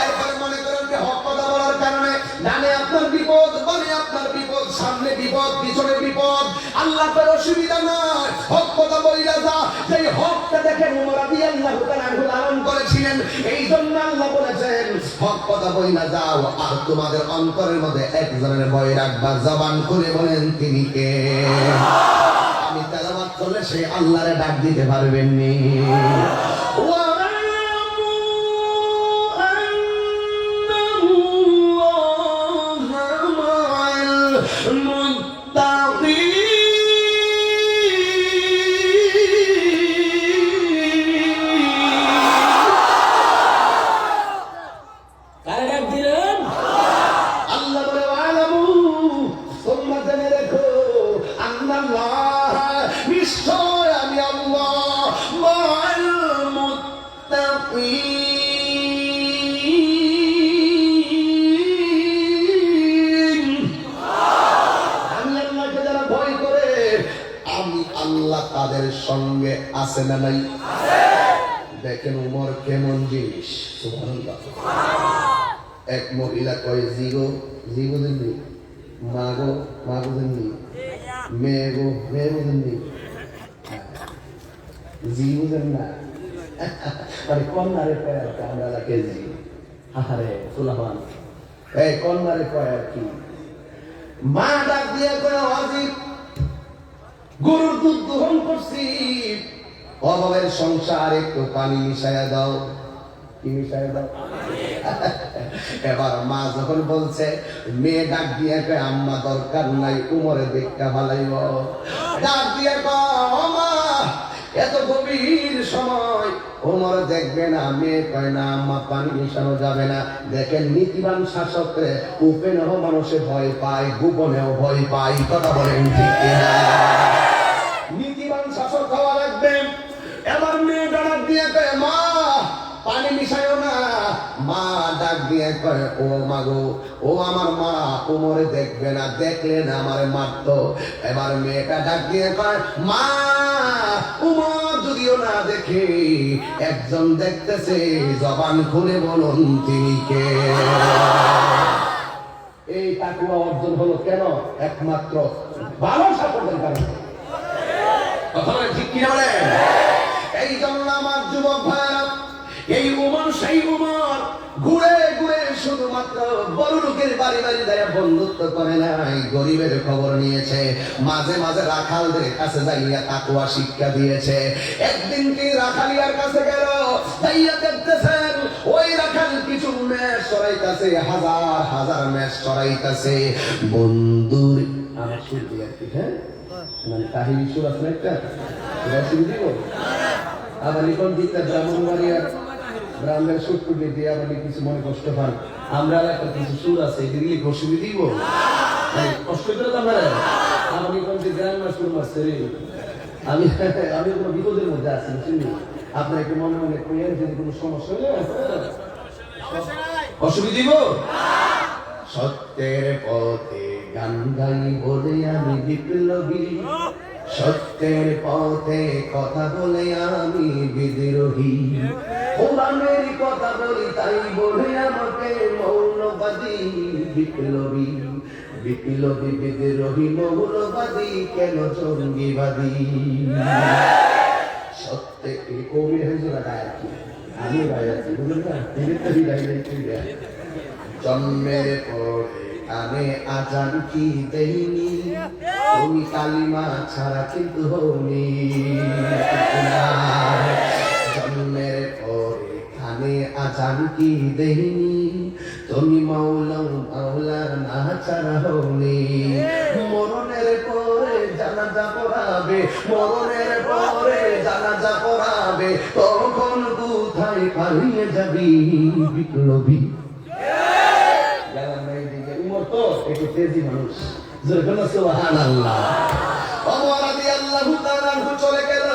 এরপর মনে করেন যে হক কথা বলার কারণে ডানে আপনার বিপদ, বামে আপনার বিপদ, সামনে বিপদ, পিছনে বিপদ, আল্লাহ তার অসুবিধা নয়। হক কথা বলিলা যা, যেই হকটা দেখেন ওমর রাদিয়াল্লাহু তাআলা আনহু লালন করেছিলেন, এই জন্য আল্লাহ বলেছেন হক কথা বলিলা যাও, আর তোমাদের অন্তরের মধ্যে একজনের ভয় রাখবা। জবান করে বলেন তিনি কে? আমি তেলাওয়াত করলে সেই আল্লাহরে ডাক দিতে পারবেন নি। তাদের সঙ্গে আছে না নাই? দেখেন উমর কেমন জিনিস। সুবহানাল্লাহ। এক মহিলা কয় জিগো, জিগো দেননি, মাগো, মাগো দেননি, মেগো, মেগো দেননি, জিগো দেন না। আরে কন্যারে কয় আর আমরা লাগে জি। আরে সুলাহান, এই কন্যারে কয় আর কি? মা ডাক দিয়ে কয় ওয়াজিব, গরুর দুধ দহন করছি, অভাবের সংসার, একটু পানি মিশাইয়া দাও। কি মিশাইয়া দাও? এবার মা যখন বলছে, মেয়ে ডাক দিয়ে কয় আম্মা দরকার নাই, উমরে দেখা ভালাইব। ডাক দিয়ে কয় মা এত গভীর সময় ওমর দেখবে না, মেয়ে কয় না আম্মা পানি মিশানো যাবে না। দেখেন নীতিবান শাসকরে উপেনেও মানুষে ভয় পায়, গোপনেও ভয় পায়। কথা বলেন ঠিক কিনা? মা ডাক দিয়ে কয়, ও মা গো, ও আমার মা, ওমরে দেখবে না, দেখলে না আমারে মারতো। এবার মেয়েটা ডাক দিয়ে কয়, মা উমর যদিও না দেখে, একজন দেখতেছে, জবান খুলে বলুন তিনি কে? এই তাকওয়া অর্জন হলো কেন? একমাত্র ভালো সাপোর্টের কারণে। কথা বলেন ঠিক কিনা বলেন? এই জন্য আমার যুবক ভাইরা, এই উমর সেই উমর ঘুরে ঘুরে শুধুমাত্র বড় লোকের বাড়ি বাড়ি যায় বন্ধুত্ব করে নাই, গরিবের খবর নিয়েছে, মাঝে মাঝে রাখালদের কাছে যাইয়া তাকওয়া শিক্ষা দিয়েছে। একদিন কি রাখালিয়ার কাছে গেল, যাইয়া দেখতেছেন ওই রাখাল কিছু মেষ চড়াইতেছে, হাজার হাজার মেষ চড়াইতেছে। বন্ধুর আমার সুর দিয়ে আর কি, হ্যাঁ মানে কাহিনী সুর আছে না একটা, সুর দিব আবার লিখন দিতে ব্রাহ্মণবাড়িয়ার ব্রাহ্মণের সুর টুটে দিয়ে আবার কিছু মনে কষ্ট পান। আমরা একটা কিছু সুর আছে, এগুলি কষ্ট দিব কষ্ট করে আমরা আমার লিখন যে গ্রামের সুর মারছে রে। আমি আমি কোনো বিপদের মধ্যে আছি, বুঝলি? আপনার একটু মনে মনে কইয়েন, যদি কোনো সমস্যা হলে অসুবিধা দিব। সত্যের পথে গান গাই বলে আমি বিপ্লবী, সত্যের পথে কথা বলে আমি বিদ্রোহী, কোরআনের কথা বলি তাই বলে আমাকে মৌলবাদী। বিপ্লবী বিপ্লবী বিদ্রোহী মৌলবাদী কেন জঙ্গিবাদী? সত্যে কবি হয়েছিল গায়ে, আমি গায়ে আছি, বুঝলেন না? জন্মের পরে কানে আজান কি দেইনি, তুমি কালিমা ছাড়া কিন্তু হওনি। জন্মের পরে কানে আজান কি দেইনি, তুমি মাওলা মাওলার না ছাড়া হওনি। মরণের পরে জানাজা পড়াবে, মরণের পরে জানাজা পড়াবে, তখন কোথায় পালিয়ে যাবি বিপ্লবী? তো একটু তেজি মানুষ, সুবহানাল্লাহ। ওমর রাদিয়াল্লাহু তাআলা চলে গেল,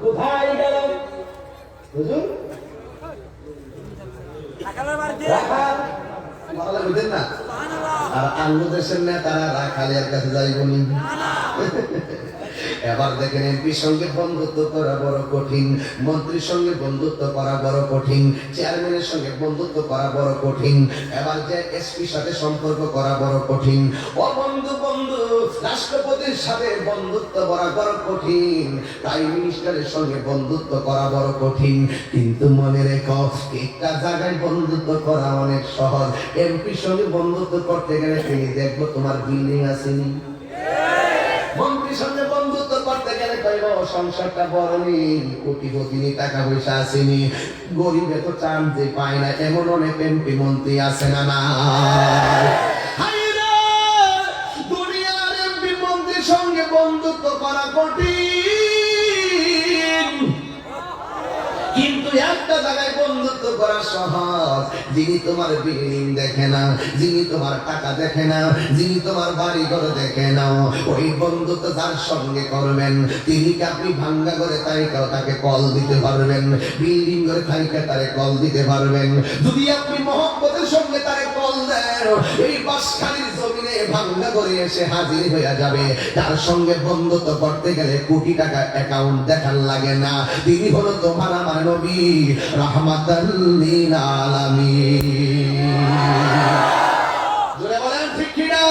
কোথায় গেল? হুজুর রাখাল মাওলা বুঝেন না? আর অন্য দেশের নেতারা রাখালের কাছে যাইবনি। এবার দেখেন এমপির সঙ্গে বন্ধুত্ব করা বড় কঠিন, মন্ত্রীর সঙ্গে বন্ধুত্ব করা বড় কঠিন, চেয়ারম্যানের সঙ্গে বন্ধুত্ব করা বড় কঠিন, এবার যে এসপির সাথে সম্পর্ক করা বড় কঠিন। ও বন্ধু বন্ধু, রাষ্ট্রপতির সাথে বন্ধুত্ব করা বড় কঠিন, প্রাইম মিনিস্টারের সঙ্গে বন্ধুত্ব করা বড় কঠিন। কিন্তু মনে রেখো, একটা জায়গায় বন্ধুত্ব করা অনেক সহজ। এমপির সঙ্গে বন্ধুত্ব করতে গেলে তিনি দেখবো তোমার বিল্ডিং আসেনি, মন্ত্রীর সঙ্গে বন্ধুত্ব করতে গেলে কইব সংসারটা বড় নেই, কোটিপতি টাকা পয়সা আসেনি, গরিবে তো চান যে পায় না, এমন অনেক এমপি মন্ত্রী আছে না? না, দুনিয়ার এমপি মন্ত্রীর সঙ্গে বন্ধুত্ব করা কঠিন, কিন্তু একটা জায়গায় বন্ধুত্ব করা সহজ। যিনি তোমার বিল্ডিং দেখে না, যিনি তোমার টাকা দেখে না, যিনি তোমার বাড়ি ঘর দেখে না, ওই বন্ধুত্ব যার সঙ্গে করবেন, তিনি আপনি ভাঙ্গা করে তাকে কল দিতে পারবেন, বিল্ডিং করে তাকে তারে কল দিতে পারবেন। যদি আপনি মহব্বতের সঙ্গে তারে কল দেন, এই বাসখালীর জমিনে ভাঙ্গা করে এসে হাজির হয়ে যাবে। তার সঙ্গে বন্ধুত্ব করতে গেলে কোটি টাকা অ্যাকাউন্ট দেখার লাগে না, তিনি হলো তোমার আমার নবী রাহমাতাল লিল আলামিন। জোরে বলেন ঠিক কি না?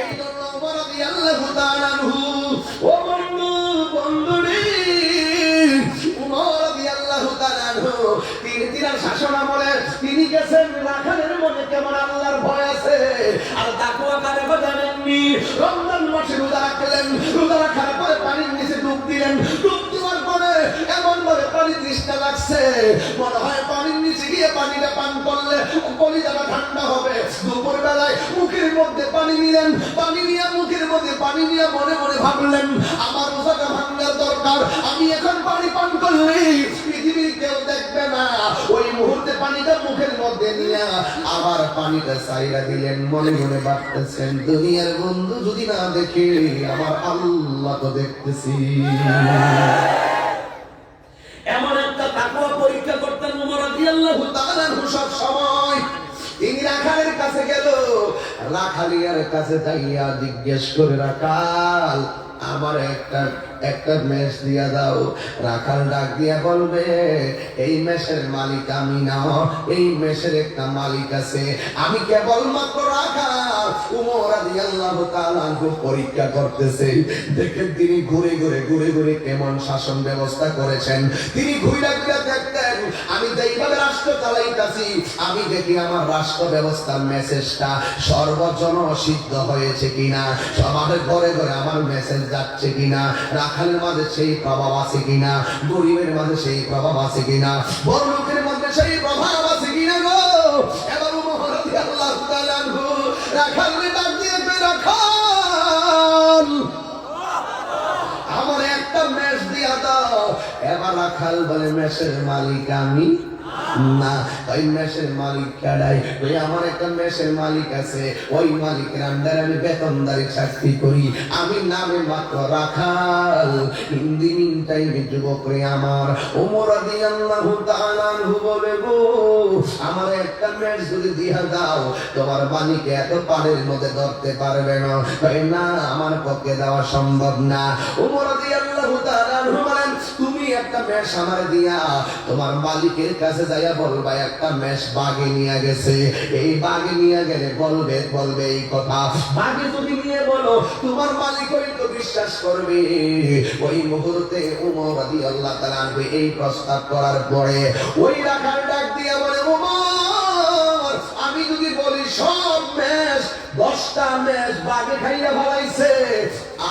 এই জন্য ওমর রাদিয়াল্লাহু তাআলা আনহু, ও বন্ধু বন্ধুরে, ওমর রাদিয়াল্লাহু তাআলা আনহু তিনি শাসন আমলে তিনি গেছেন, রাখালের মনে কেমন আল্লাহর ভয় আছে আর তাকওয়া কারে জানেননি। রমজান মাসে রোজা রাখলেন, রোজা রাখার পরে পানির নিচে ডুব দিলেন, ডুব দেওয়ার পরে এমন ভাবে পানি তৃষ্ণা লাগছে, মনে হয় পানির নিচে গিয়ে পানিটা পান করলে কলিজাটা ঠান্ডা হবে। দুপুর বেলায় মুখের মধ্যে পানি নিলেন, পানি নিয়ে মুখের মধ্যে পানি নিয়ে মনে মনে ভাবলেন, আমার রোজাটা ভাঙার দরকার, আমি এখন পানি পান করলে পৃথিবীর কেউ দেখবে না। ওই মুহূর্তে পানিটা মুখের মধ্যে নিয়ে আবার পানিটা সাইরা দিলেন, মনে মনে ভাবতেছেন, দুনিয়ার বন্ধু যদি না দেখে, আমার আল্লাহ তো দেখতেছি। এমন একটা তাকওয়া পরীক্ষা করতেন ওমর রাদিয়াল্লাহু তাআলা তাআলা সব সময় তিনি রাখালের কাছে গেল, রাখালিয়ার কাছে যাইয়া জিজ্ঞেস করে, রাখাল আমার একটা মেষ দিয়া দাও। রাখাল ডাক দিয়া বলবে, এই মেষের মালিক আমি না, এই মেষের একটা মালিক আছে, আমি কেবলমাত্র রাখাল। উমর রাদিয়াল্লাহু তাআলা আনহু পরীক্ষা করতেছে, দেখেন তিনি ঘুরে ঘুরে কেমন শাসন ব্যবস্থা করেছেন। তিনি ঘুরে ঘুরে দেখতেন আমি যেইভাবে রাষ্ট্র চালাইতাছি, আমি দেখি আমার রাষ্ট্র ব্যবস্থার মেসেজটা সর্বজন সিদ্ধ হয়েছে কিনা, সমাজের ঘরে ঘরে আমার মেসেজ যাচ্ছে কিনা, রাখালের মাঝে সেই প্রভাব আছে কিনা, গরিবের মাঝে সেই প্রভাব আছে কিনা, বড় লোকের মধ্যে সেই প্রভাব আছে কিনা গো। এবার উমর রাদিয়াল্লাহু তাআলা আনহু রাখালকে ডাক দিয়ে কই, রাখাল আমার একটা মেষ দিয়া দাও। এবার রাখাল বলে, মেষের মালিক আমি না। ওই মেষের মালিক কাড়াই, ওই আমার একটা মেষের মালিক আছে, ওই মালিকের আন্ডারে আমি বেতনদারি চাকরি করি, আমি নামে মাত্র রাখাল। ইন টাইমে যুবক রে আমার। ওমর রাদিয়াল্লাহু তাআলা আনহু বলে, গো আমার একটা মেষ যদি দিয়া দাও, তোমার মালিক এত পাড়ের মধ্যে ধরতে পারবে না। কই না, আমার পক্ষে দেওয়া সম্ভব না। ওমর রাদিয়াল্লাহু তাআলা আনহু বলেন, তুমি একটা মেষ আমার দিয়া তোমার মালিকের কাছে যাইয়া বলবা একটা মেষ বাগে নিয়ে গেছে। এই বাগে নিয়ে গেলে বলবে এই কথা, বাগে যদি নিয়ে বলো তোমার মালিক হয়তো বিশ্বাস করবে। ওই মুহূর্তে ওমর রাদিয়াল্লাহু তাআলা আনহু এই প্রস্তাব করার পরে ওই রাখাল ডাক দিয়া বলে, ওমর আমি যদি বলি সব মেষ 10টা মেষ বাগে খাইয়া ফেলাইছে,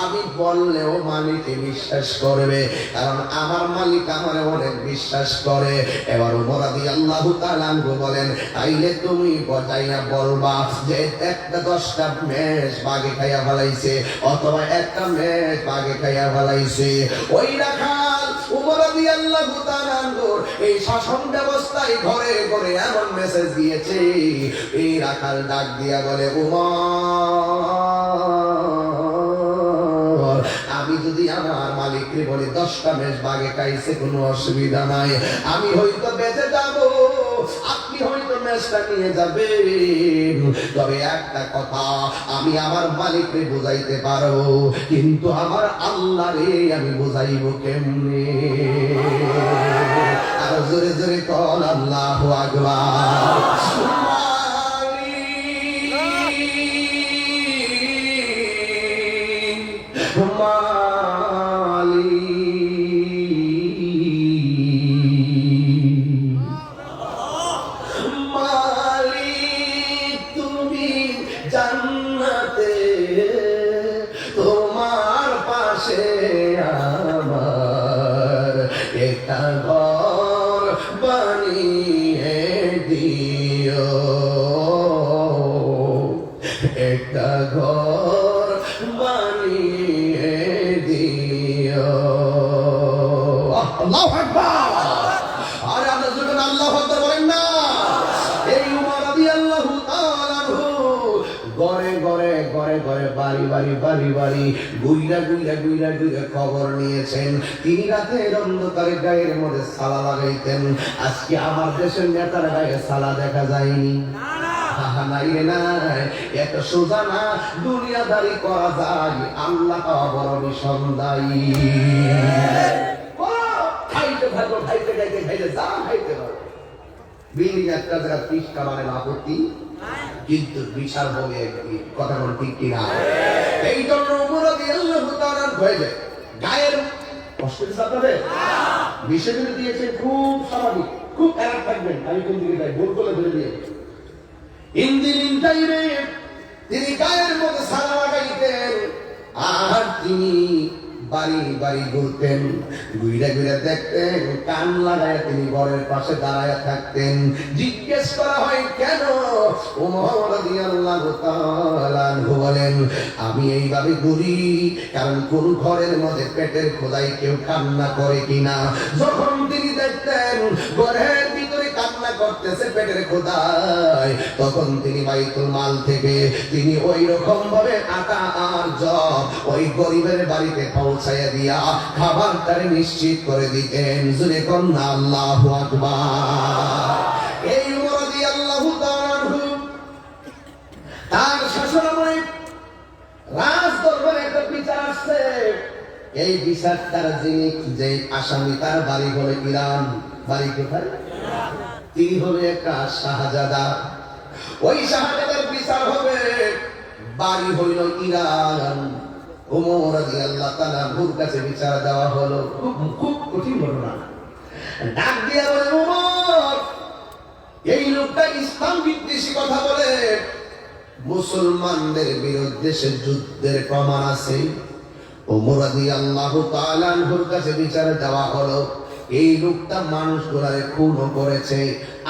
আমি বললেও মালিক বিশ্বাস করবে, কারণ আমার মালিক আমারে অনেক বিশ্বাস করে। এবার ওমর রাদিয়াল্লাহু তাআলা আনহু বলেন, তাইলে তুমি বজাইয়া বলবা যে একটা 10টা মেষ বাগে খাইয়া ফেলাইছে, অথবা একটা মেষ বাগে খাইয়া ফেলাইছে। ওই রাখাল ওমর রাদিয়াল্লাহু তাআলা আনহু এই শাসন ব্যবস্থায় ঘরে ঘরে এমন মেসেজ দিয়েছে। এই রাখাল ডাক দিয়া বলে, ওমর আমি যদি আমার মালিককে বলি 10টা মেষ বাগে খাইছে, কোনো অসুবিধা নাই, আমি হয়তো বেঁচে যাব, আপনি হয়তো মেষটা নিয়ে যাবেন, তবে একটা কথা আমি আমার মালিককে বুঝাইতে পারবো, কিন্তু আমার আল্লাহরে আমি বুঝাইব কেমনে? আর জোরে জোরে কল আল্লাহু আকবার। মালিক তুমি জান্নাতে, তোমার পাশে আমার একটা ঘর বানিয়ে দিও, একটা ঘর বানিয়ে দিও। আল্লাহু আকবার। আর আমরা যখন আল্লাহু আকবার বলেন না, এই উমর রাদিয়াল্লাহু তাআলা আনহু ঘরে ঘরে বাড়ি গুইরা খবর নিয়েছেন। তিনি রাতের অন্ধকারে গায়ের মধ্যে সালা লাগাইতেন। আজকে আমার দেশের নেতার গায়ে সালা দেখা যায়নি, নাই রে নাই, এত সোজা না, দুনিয়াদারি করা যায়, আল্লাহ পাওয়া বড় নিঃসন্দায়ী। খাইতে থাকো, খাইতে যা খাইতে পারো। বিল্ডিং একটা জায়গা 30টা মানে আপত্তি, কিন্তু বিশাল হবে কথা বল, ঠিক কিনা? এই জন্য ওমর রাদিয়াল্লাহু তাআলা হয়ে যায় গায়ের কষ্ট দিতে আপনাদের বিষয় দিয়েছে, খুব স্বাভাবিক, খুব খারাপ থাকবেন। আমি কোন দিকে যাই, ভুল করে ধরে দিয়ে ইন টাইমে তিনি গায়ের মধ্যে সালা লাগাইতেন, আর তিনি বাড়ি ঘুরতেন, ঘুরে দেখতেন, কান লাগায় তিনি ঘরের পাশে দাঁড়ায় থাকতেন। জিজ্ঞেস করা হয় কেন? ওমর রাদিয়াল্লাহু তাআলা আনহু বলেন, আমি এইভাবে ঘুরি কারণ কোন ঘরের মধ্যে পেটের খোদাই কেউ কান্না করে কিনা। যখন তিনি দেখতেন ঘরের ভিতরে কান্না করতেছে পেটের খোদাই, তখন তিনি বাইতুল মাল থেকে তিনি ওই রকম ভাবে আটা আর জব ওই গরিবের বাড়িতে পৌঁছাইয়া দিয়া খাবারটারে নিশ্চিত করে দিতেন। জোরে কন্যা আল্লাহু আকবার। এই আসছে এই বিচার তার যিনি যে আসামি তার বাড়ি হলো ইরান। বাড়ি কোথায়? তিনি হলো একটা শাহজাদা। ওই শাহজাদার বিচার হবে, বাড়ি হইল ইরান। ওমর রাদিয়াল্লাহু তাআলা আনহুর কাছে বিচার দেওয়া হলো। খুব কঠিন ঘটনা। ডাক দিয়া বলে, ওমর, এই লোকটা ইসলাম বিদ্বেষী কথা বলে, মুসলমানদের বিরুদ্ধে সে যুদ্ধের প্রমাণ আছে। ওমর রাদিয়াল্লাহু তাআলা আনহুর কাছে বিচার দেওয়া হলো। এই লোকটা মানুষগুলারে খুন করেছে।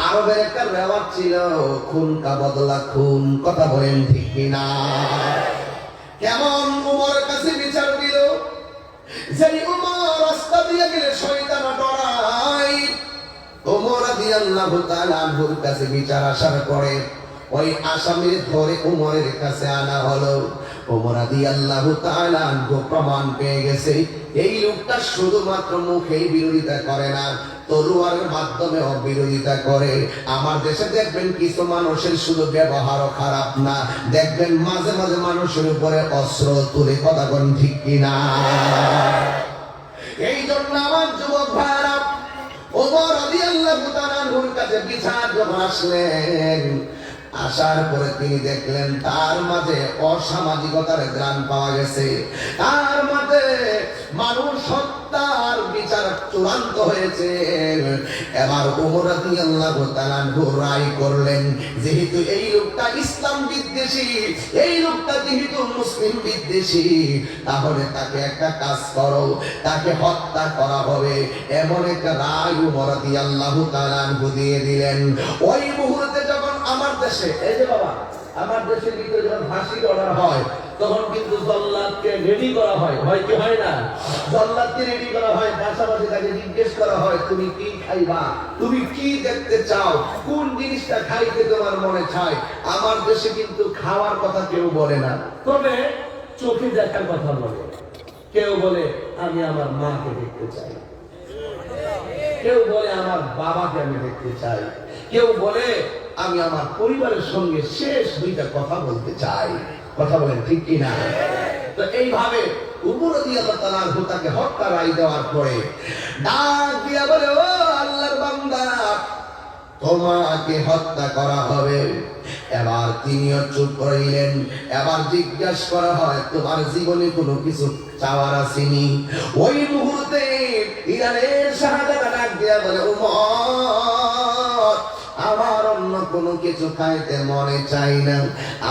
আরবের একটা রেওয়াজ ছিল, খুন কা বদলা খুন। কথা বলেন ঠিক কিনা? কেমন ওমরের কাছে বিচার দিল, যে ওমর রাস্তা দিয়ে গেলে শয়তান ডরায়। ওমর রাদিয়াল্লাহু তাআলা আনহুর কাছে বিচার আসার পরে ওই আসামির ধরে ওমরের কাছে আনা হলো। ওমর রাদিয়াল্লাহু তাআলা আনহু প্রমাণ পেয়ে গেছে এই লোকটা শুধুমাত্র মুখেই বিরোধিতা করে না, তলোয়ারের মাধ্যমেও বিরোধিতা করে। আমার দেশে দেখবেন কিছু মানুষের শুধু ব্যবহারও খারাপ না, দেখবেন মাঝে মাঝে মানুষের উপরে অস্ত্র তুলে। কথা কোন ঠিক কিনা? এই জন্য আমার যুবক ভাইরা, ওমর রাদিয়াল্লাহু তাআলা আনহুর কাছে বিচার যখন আসলেন, আসার পরে তিনি দেখলেন তার মাঝে অসামাজিকতার গ্রাণ পাওয়া গেছে। তার মাঝে মানুষ হত্যার বিচার চূড়ান্ত হয়েছে। এবার ওমর রাদিয়াল্লাহু তাআলা আনহু রায় করলেন, যেহেতু এই লোকটা ইসলাম বিদ্বেষী, এই লোকটা যেহেতু মুসলিম বিদ্বেষী, তাহলে তাকে একটা কাজ করো, তাকে হত্যা করা হবে। এমন একটা রায় ওমর রাদিয়াল্লাহু তাআলা আনহু দিয়ে দিলেন। ওই মুহূর্তে যখন আমার দেশে, এই যে বাবা, আমার দেশের ভিতরে যখন ফাঁসি অর্ডার হয়, তখন কিন্তু জল্লাদকে রেডি করা হয়, হয় কি হয় না? জল্লাদকে রেডি করা হয়, পাশাপাশি তাকে জিজ্ঞেস করা হয়, তুমি কি খাইবা, তুমি কি দেখতে চাও, কোন জিনিসটা খাইতে তোমার মনে চায়। আমার দেশে কিন্তু খাওয়ার কথা কেউ বলে না, তবে চোখে দেখার কথা বলে। কেউ বলে আমি আমার মাকে দেখতে চাই, কেউ বলে আমার বাবাকে আমি দেখতে চাই, কেউ বলে আমি আমার পরিবারের সঙ্গে শেষ দুইটা কথা বলতে চাই। কথা বলেন ঠিক কিনা? তো এইভাবে ওমর রাদিয়াল্লাহু তাআলা আনহু তাকে হত্যা রায় দেওয়ার পরে ডাক দিয়া বলে, ও আল্লাহর বান্দা, তোমাকে হত্যা করা হবে। এবার তিনিও চুপ করিলেন। এবার জিজ্ঞাসা করা হয়, তোমার জীবনে কোনো কিছু চাওয়ার আসেনি? ওই মুহূর্তে ইরানের শাহজাদা ডাক দিয়া বলে, ওমর, আমার অন্য কোনো কিছু খাইতে মনে চাই না,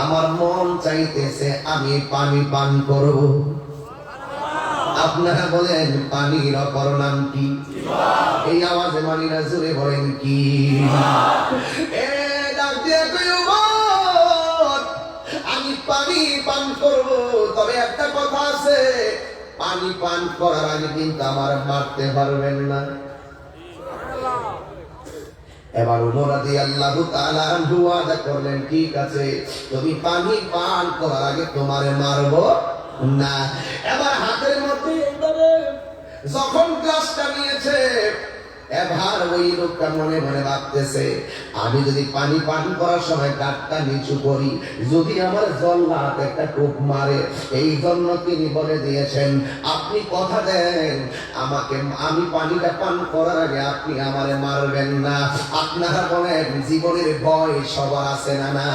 আমার মন চাইতেছে আমি পানি পান করব। আপনারা বলেন পানির অপর নাম কি? এই আওয়াজে মানিরা জোরে বলেন কি? আমি পানি পান করব, তবে একটা কথা আছে, পানি পান করার আগে কিন্তু আমার মারতে পারবেন না। এবার ওমর রাদিয়াল্লাহু তাআলা আনহু ওয়াদা করলেন, ঠিক আছে, তুমি পানি পান করার আগে তোমারে মারবো না। এবার হাতের মধ্যে যখন গ্লাসটা নিয়েছে, এবার ওই লোকটা মনে মনে ভাবতেছে, আমি যদি পানি পান করার সময় কাঠটা নিচু করি, যদি আমার জল্লাদ একটা টোপ মারে, এই জন্য তিনি বলে দিয়েছেন, আপনি কথা দেন আমাকে, আমি পানিটা পান করার আগে আপনি আমারে মারবেন না। আপনারা বলেন জীবনের ভয় সবার আছে না না?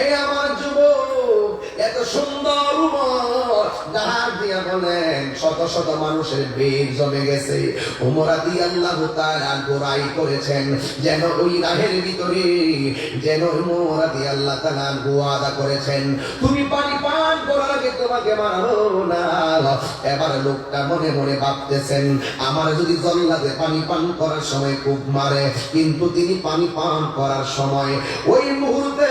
এই আমার যুবক, এত সুন্দর উমর ডাক দিয়া বলেন, শত শত মানুষের ভিড় জমে গেছে। ওমর রাদিয়াল্লাহু তাআলা আনহু রায় করেছেন, যেন ওই রাহের ভিতরে, যেন ওমর রাদিয়াল্লাহু তাআলা আনহু ওয়াদা করেছেন, তুমি পানি পান করার আগে তোমাকে মারবো না। এবার লোকটা মনে মনে ভাবতেছেন, আমার যদি জল্লাদে পানি পান করার সময় খুব মারে, কিন্তু তিনি পানি পান করার সময় ওই মুহূর্তে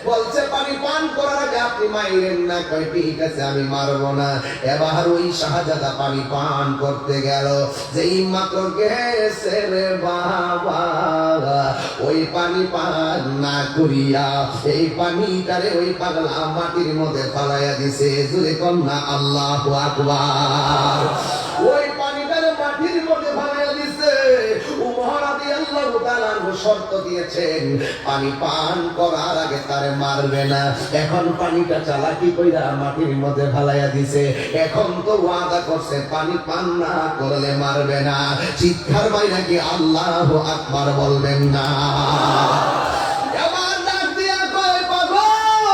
বলছে, পানি পান করার আগে আপনি মাইরেন না। কয় ঠিক আছে, আমি মারবো না। এবার ওই শাহজাদা পানি পান করতে গেল, যেই মাত্র গেছে রে বাবা, ওই পানি পান না করিয়া এই পানিটারে ওই পাগলা মাটির মধ্যে ফালাইয়া দিছে। জোরে কন্যা আল্লাহু আকবার। ওই পানিটারে মাটির মধ্যে ফালাইয়া দিছে। ওমর রাদিয়াল্লাহু তাআলা শর্ত দিয়েছেন পানি পান করার আগে তারে মারবে না। এখন পানিটা চালাকি কইরা মাটির মধ্যে ফালাইয়া দিছে। এখন তো ওয়াদা করছে পানি পান না করলে মারবে না। চিৎকার মাইরা কি আল্লাহু আকবার বলবেন না? এবার ডাক দিয়া কয়, পাগল,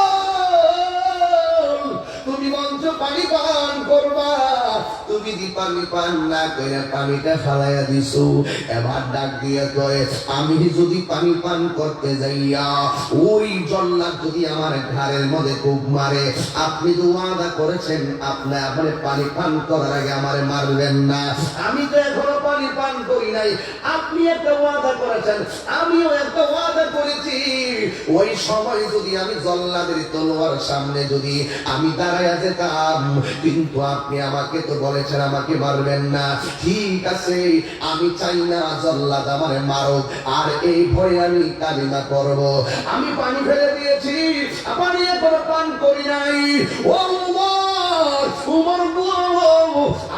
তুমি বলছ পানি পান করবা, তুমি দি পানি পান না কইরা পানিটা ফালাইয়া দিছো। এবার ডাক দিয়া কয়, আমি যদি পানি পান করতে যাইয়া ওই জল্লাদ যদি আমার ঘাড়ের মধ্যে কুপ মারে, আপনি তো ওয়াদা করেছেন আপনি আপনি পানি পান করার আগে আমারে মারবেন না। আমি তো এখনো পানি পান করি নাই, আপনি একটা ওয়াদা করেছেন, আমিও একটা ওয়াদা করেছি। ওই সময় যদি আমি জল্লাদের তলোয়ার সামনে যদি আমি দাঁড়াইয়া যেতাম, কিন্তু আপনি আমাকে তো বলেছেন আমাকে মারবেন না। ঠিক আছে, আমি চাই না জল্লাদ আমারে মারুক, আর এই ভয়ে আমি কালিমা করব। আমি পানি ফেলে দিয়েছি, পানি এখনো পান করি নাই। ও উমর, উমর গো,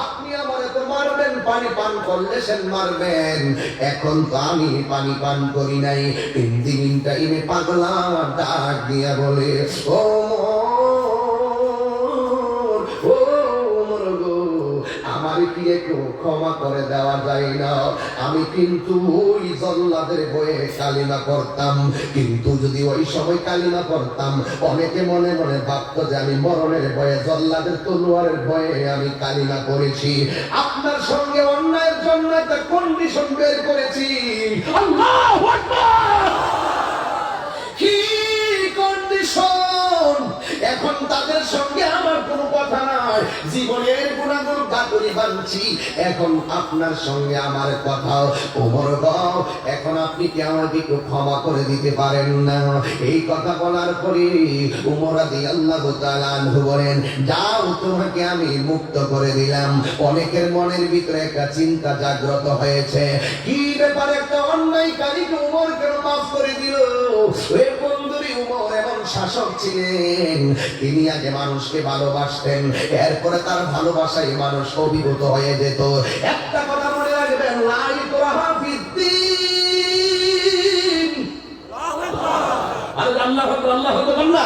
আপনি আমারে তো মারবেন, পানি পান করলে সেন মারবেন। এখন তো আমি পানি পান করি নাই। তিন দিন টাইমে পাগলা ডাক দিয়া বলে, ও আমার কি একটু ক্ষমা করে দেওয়া যায় না? আমি কিন্তু ওই জল্লাদের বয়ে কালিমা করতাম, কিন্তু যদি ওই সময় কালিমা করতাম অনেকে মনে মনে ভাবত যে আমি মরণের ভয়ে, জল্লাদের তলোয়ারের ভয়ে আমি কালিমা করেছি। আপনার সঙ্গে অন্যায়ের জন্য একটা কন্ডিশন বের করেছি। আল্লাহু আকবার! কি কন্ডিশন? এখন তাদের সঙ্গে আমার কোনো কথা নাই, জীবনের গুণাগুণ কাকুরি বানছি। এখন আপনার সঙ্গে আমার কথা। ওমর গাও, এখন আপনি কি আমাকে একটু ক্ষমা করে দিতে পারেন না? এই কথা বলার পরে ওমর রাদিয়াল্লাহু তাআলা আনহু বলেন, যাও, তোমাকে আমি মুক্ত করে দিলাম। অনেকের মনের ভিতরে একটা চিন্তা জাগ্রত হয়েছে, কি ব্যাপার, একটা অন্যায়কারীকে ওমর কেন মাফ করে দিল? ওই বন্ধুরি ওমর এমন শাসক ছিলেন, তিনি আগে মানুষকে ভালোবাসতেন, এরপরে তার ভালোবাসায় মানুষ অভিভূত হয়ে যেত। একটা কথা মনে রাখবেন, লা ইকরাহা ফিদ্দীন। আল্লাহু আকবার, আল্লাহু আকবার, আল্লাহ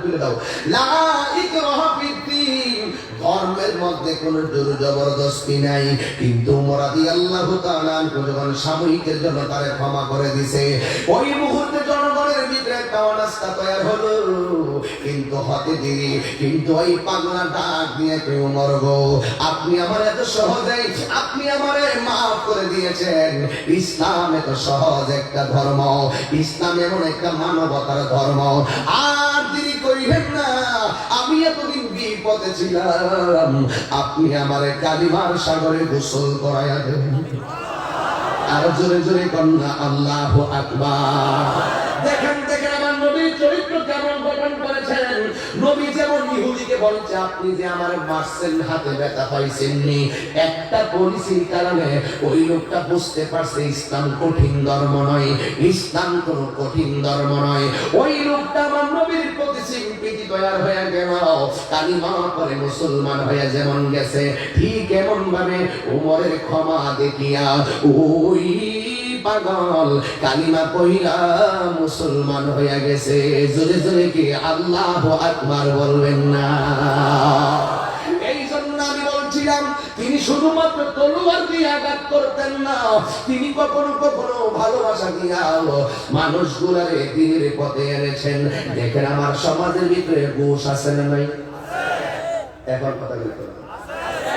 তুলে দাও। লা ইকরাহা ফিদ্দীন, ধর্মের মধ্যে কোনো জোর জবরদস্তি নাই। কিন্তু ওমর রাদিয়াল্লাহু তাআলা যখন সাময়িকের জন্য তারে ক্ষমা করে দিয়েছে, ওই মুহূর্তে জনগণের ভিতরে একটা অনাস্থা তৈরি হলো। কিন্তু হতে দেরি, কিন্তু ওই পাগলা ডাক দিয়ে কেউ মরব, আপনি আমার এত সহজেই আপনি আমারে মাফ করে দিয়েছেন। ইসলাম এত সহজ একটা ধর্ম, ইসলাম এমন একটা মানবতার ধর্ম। আর দেরি করিবেন না, আমি এতদিন বিপদে ছিলাম, আপনি আমারে কালিমার সাগরে গোসল করাইয়া দেবেন। আর জোরে জোরে কন্যা আল্লাহু আকবার। দেখেন দেখেন আমার নবীর চরিত্র কেমন গঠন করেছেন। নবী যেমন ইহুদিকে বলছে, আপনি যে আমার মারছেন, হাতে ব্যথা পাইছেননি, একটা পলিসির কারণে ওই লোকটা বুঝতে পারছে ইসলাম কঠিন ধর্ম নয়, ইসলাম কোন কঠিন ধর্ম নয়। ওই লোকটা আমার নবীর প্রতি সিম্পিটি তৈরি হয়ে গেল, কালিমা পরে মুসলমান হয়ে যেমন গেছে, ঠিক এমন ভাবে ওমরের ক্ষমা দেখিয়া ওই পাগল কালিমা পড়িয়া মুসলমান হয়ে গেছে। জোরে জোরে কি আল্লাহু আকবার বলবেন না? এই জন্য আমি বলছিলাম, তিনি শুধুমাত্র তলোয়ার দিয়ে আঘাত করতেন না, তিনি কখনো কখনো ভালোবাসা দিয়া মানুষগুলারে দিনের পথে এনেছেন। দেখেন আমার সমাজের ভিতরে ঘুষ আছে না নাই? এখন কথা বলতে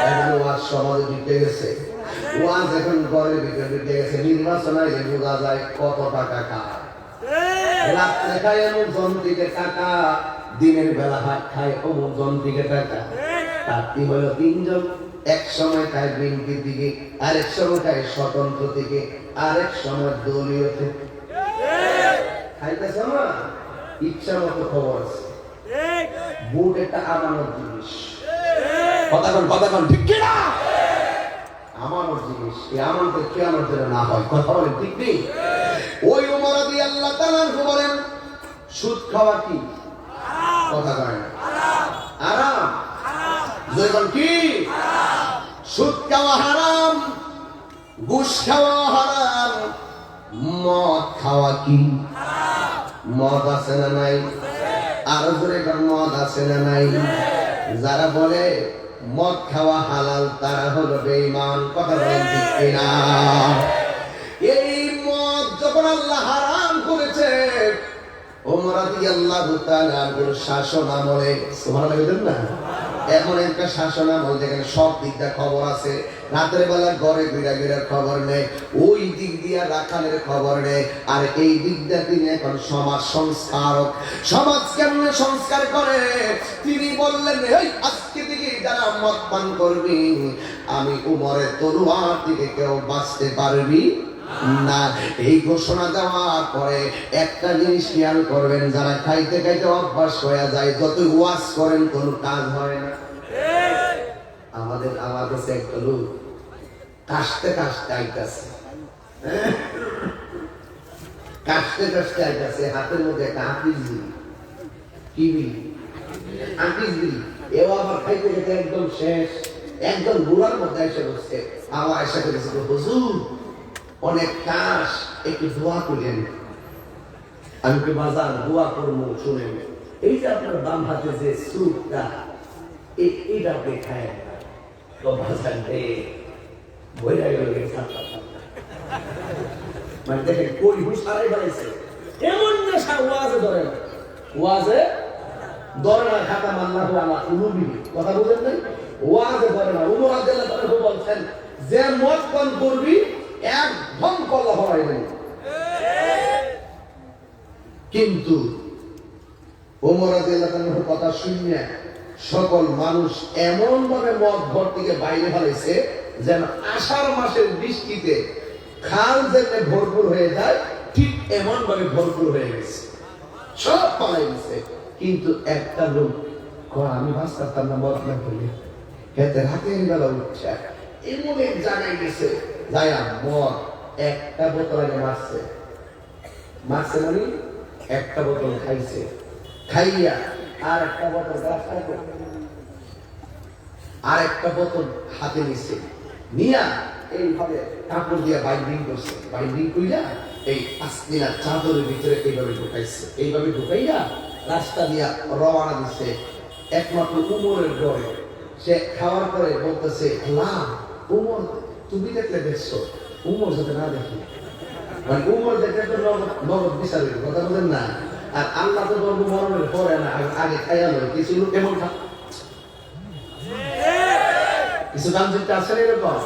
এখন ওয়াজ সমাজে ঢুকে গেছে, ওয়াজ এখন ঘরের ভিতরে ঢুকে গেছে। নির্বাচন আইলে বোঝা যায় কত টাকা খায়। রাত্রে খায় এমন জন্তিকে টাকা, দিনের বেলা হাত খায় অমুক জন্তিকে টাকা। তারটি হলো তিনজন, এক সময় খায় বিএনপির দিকে, আরেক সময় খায় স্বতন্ত্র দিকে, আরেক সময় দলীয় থেকে খাইতেছে না। ইচ্ছা মতো খবর আছে। ভোট একটা আমানত জিনিস, কথা কন ঠিক কিনা? আমানত জিনিস, এই আমানতের কিয়ামত যেন না হয়, কথা বলেন ঠিক নেই? ওই ওমর রাদিয়াল্লাহু তাআলা বলেন, সুদ খাওয়া কি? কথা কয় না, হারাম। জয়গণ কি? সুদ খাওয়া হারাম, ঘুষ খাওয়া হারাম, মদ খাওয়া কি? মদ আছে না নাই? আরো জোরে মদ আছে না নাই? যারা বলে মদ খাওয়া হালাল তারা হলো বেঈমান। কথা বলেন ঠিক কিনা? এই মদ যখন আল্লাহ হারাম করেছে, ওমর রাদিয়াল্লাহু তাআলা এর শাসন আমলে, সুবহানাল্লাহ বলেন না, এমন একটা শাসন আমল যেখানে সব দিকটা খবর আছে। রাতের বেলা ঘরে ঘুরা ঘুরা খবর নেই, ওই দিক দিয়া রাখালের খবর নেই, আর এই দিকটা তিনি এখন সমাজ সংস্কারক। সমাজ কেমনে সংস্কার করে? তিনি বললেন, এই আজকে থেকে যারা মদ পান করবি, আমি উমরের তলোয়ার থেকে কেউ বাঁচতে পারবি না। এই ঘোষণা দেওয়ার পরে একটা জিনিস খেয়াল করবেন, যারা খাইতে খাইতে অভ্যাস হয়ে যায়, যত ওয়াজ করেন কোন কাজ হয় না। আমার কাছে একটা লোক কাশতে কাশতে আইতাছে, কাশতে কাশতে আইতাছে, হাতের মধ্যে একটা আপিস বিড়ি। কি বিড়ি? আপিস বিড়ি। এও আবার খাইতে খাইতে একদম শেষ, একদম গুলার মধ্যে এসে বসছে। আবার এসে করেছে, হুজুর অনেক কাশ, একটু দোয়া করেন। আমি কি বাজার দোয়া করবো? শুনেন, এই যে আপনার বাম হাতে যে সুপটা, এইটা আপনি খায় তো বাজার বইরা গেল, মানে দেখেন কই হুঁশারাই বাড়াইছে। এমন নেশা ওয়াজে ধরে না, ওয়াজে ধরে না। খাতা মান্না আলা উলুবি, কথা বুঝেন নাই? ওয়াজে ধরে না। উমর রাদিয়াল্লাহু তাআলা বলছেন, যে মদ পান করবি একদম কল্লা হওয়াই নেই। কিন্তু ওমর রাদিয়াল্লাহু তাআলার কথা শুনে সকল মানুষ এমন ভাবে মদ ঘর থেকে বাইরে ফেলেছে যেন আষাঢ় মাসের বৃষ্টিতে খাল যেতে ভরপুর হয়ে যায়, ঠিক এমন ভাবে ভরপুর হয়ে গেছে, সব পালাই গেছে। কিন্তু একটা লোক আমি ভাবতাম না মদ না খেলে, খেতে রাতের বেলা উঠছে, এমন এক জায়গায় গেছে, যায়া মদ একটা বোতল আগে মারছে মানে একটা বোতল খাইছে, খাইয়া আর একটা বোতল আর একটা বোতল হাতে নিচ্ছে, নিয়া এইভাবে কাপড় দিয়ে বাইন্ডিং করছে, বাইন্ডিং কইরা এই আসনিনা চাদরের ভিতরে এইভাবে ঢুকাইছে, এইভাবে ঢুকাইয়া রাস্তা দিয়া রওনা দিচ্ছে একমাত্র উমরের ডরে। সে খাওয়ার পরে বলতেছে, আল্লাহ উমর তুমি দেখলে দেখছো, উমর যাতে না দেখি, মানে উমর দেখলে তো নগদ বিচার, কথা বলেন না। আর আল্লাহ তো বলবো মরণের পরে না, আগে খাইয়া নয়। কিছু লোক কেমন কিছু গান চিন্তা আছে এরকম,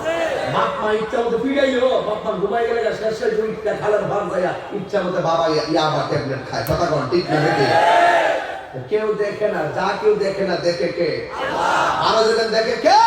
বাপ মা ইচ্ছা মতো ফিরাইলো, বাপ মা ঘুমাই গেলে শেষে দুইটা খালের ভাত যাইয়া ইচ্ছা মতো বাবা ইয়াবা ট্যাবলেট খায়, কথা কন ঠিক না? কেউ দেখে না, যা কেউ দেখে না, দেখে কে? আরো যেখানে দেখে কে?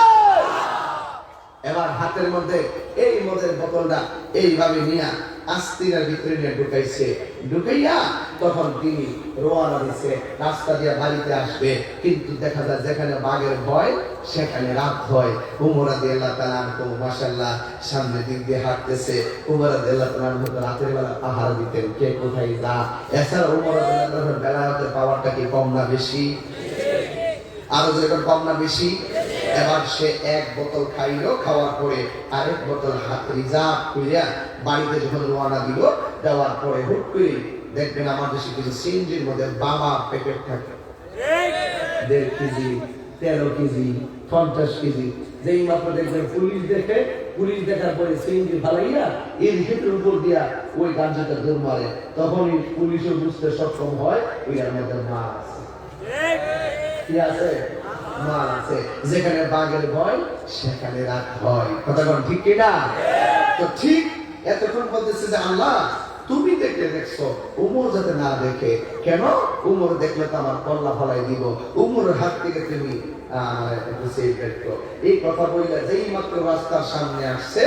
এবার হাতের মধ্যে এই মদের বোতলটা এইভাবে নিয়ে আস্তিনার ভিতরে নিয়ে ঢুকাইছে, ঢুকাইয়া তখন তিনি রওনা দিছে, রাস্তা দিয়ে বাড়িতে আসবে। কিন্তু দেখা যায় যেখানে বাঘের ভয় সেখানে রাত হয়। উমর রাদিয়াল্লাহু তাআলা আনহু মাশাআল্লাহ সামনে দিক দিয়ে হাঁটতেছে। উমর রাদিয়াল্লাহু তাআলা আনহু রাতের বেলা পাহারা দিতেন, কে কোথায় যা। এছাড়া উমর রাদিয়াল্লাহু তাআলার বেলায়েতের পাওয়ারটা কি কম না বেশি? আরো যেরকম কম না বেশি? এবার সে এক বোতল খাইলো, খাওয়ার পরে আরেক বোতল হাত রিজার্ভ করিয়া বাড়িতে যখন রওনা দিল, দেওয়ার পরে হুট করে দেখবেন আমার দেশে কিছু সিএনজির মধ্যে বাবা প্যাকেট থাকে, 1.5 কেজি, 13 কেজি, 50 কেজি। যেই মাত্র দেখবেন পুলিশ দেখে, পুলিশ দেখার পরে সিএনজি ফালাইয়া এর ক্ষেত্রের উপর দিয়া ওই গাঞ্জাটা দৌড় মারে, তখনই পুলিশও বুঝতে সক্ষম হয় ওইটার মধ্যে মা আছে। কি আছে? মা আছে। যেখানে বাঘের ভয় সেখানে রাত হয়, কথা বল ঠিক কিনা? তো ঠিক এতক্ষণ বলতেছে যে আল্লাহ তুমি দেখলে দেখছো, উমর যাতে না দেখে। কেন? উমর দেখলে তো আমার কল্লা ফলাই দিব, উমরের হাত থেকে তুমি এই কথা বললে যেই মাত্র রাস্তার সামনে আসছে,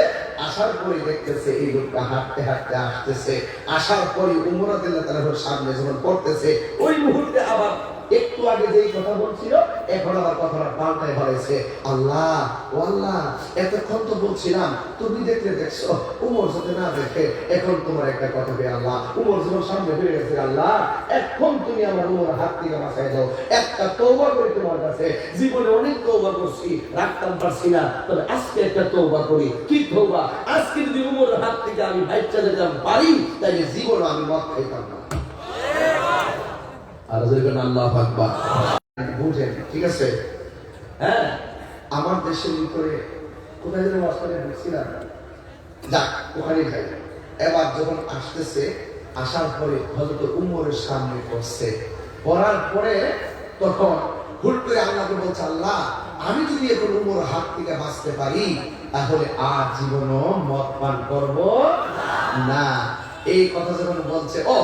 আসার পরে দেখতেছে এই লোকটা হাঁটতে হাঁটতে আসতেছে। আসার পরে উমর রাদিয়াল্লাহু তাআলার সামনে যখন পড়তেছে, ওই মুহূর্তে আবার একটু আগে যেই কথা বলছিল এখন আবার কথাটা পাল্টায় ফেলেছে। আল্লাহ ও আল্লাহ, এতক্ষণ তো বলছিলাম তুমি দেখলে দেখছো, উমর যাতে না দেখে, এখন তোমার একটা কথা বে আল্লাহ, উমর যখন সামনে হয়ে গেছে, আল্লাহ এখন তুমি আমার উমর হাত থেকে বাঁচাই দাও, একটা তওবা করি তোমার কাছে। জীবনে অনেক তওবা করছি, রাখতাম পারছি না, তবে আজকে একটা তওবা করি। কি তওবা? আজকে যদি উমর হাত থেকে আমি বাচ্চা যেতাম পারি, তাহলে জীবনে আমি মদ খাইতাম না। আর যেরকম আল্লাহু আকবার বুঝেন, ঠিক আছে? হ্যাঁ, আমার দেশের ভিতরে কোথায় যেন ওয়াজখানে ঢুকছিলাম, যাক ওখানে যাই। এবার যখন আসতেছে, আসার পরে হযরত উমরের সামনে পড়ছে, পড়ার পরে তখন হুট করে আল্লাহকে বলছে, আল্লাহ আমি যদি এখন উমর হাত থেকে বাঁচতে পারি, তাহলে আর জীবনও মদ পান করব না। এই কথা যখন বলছে, ও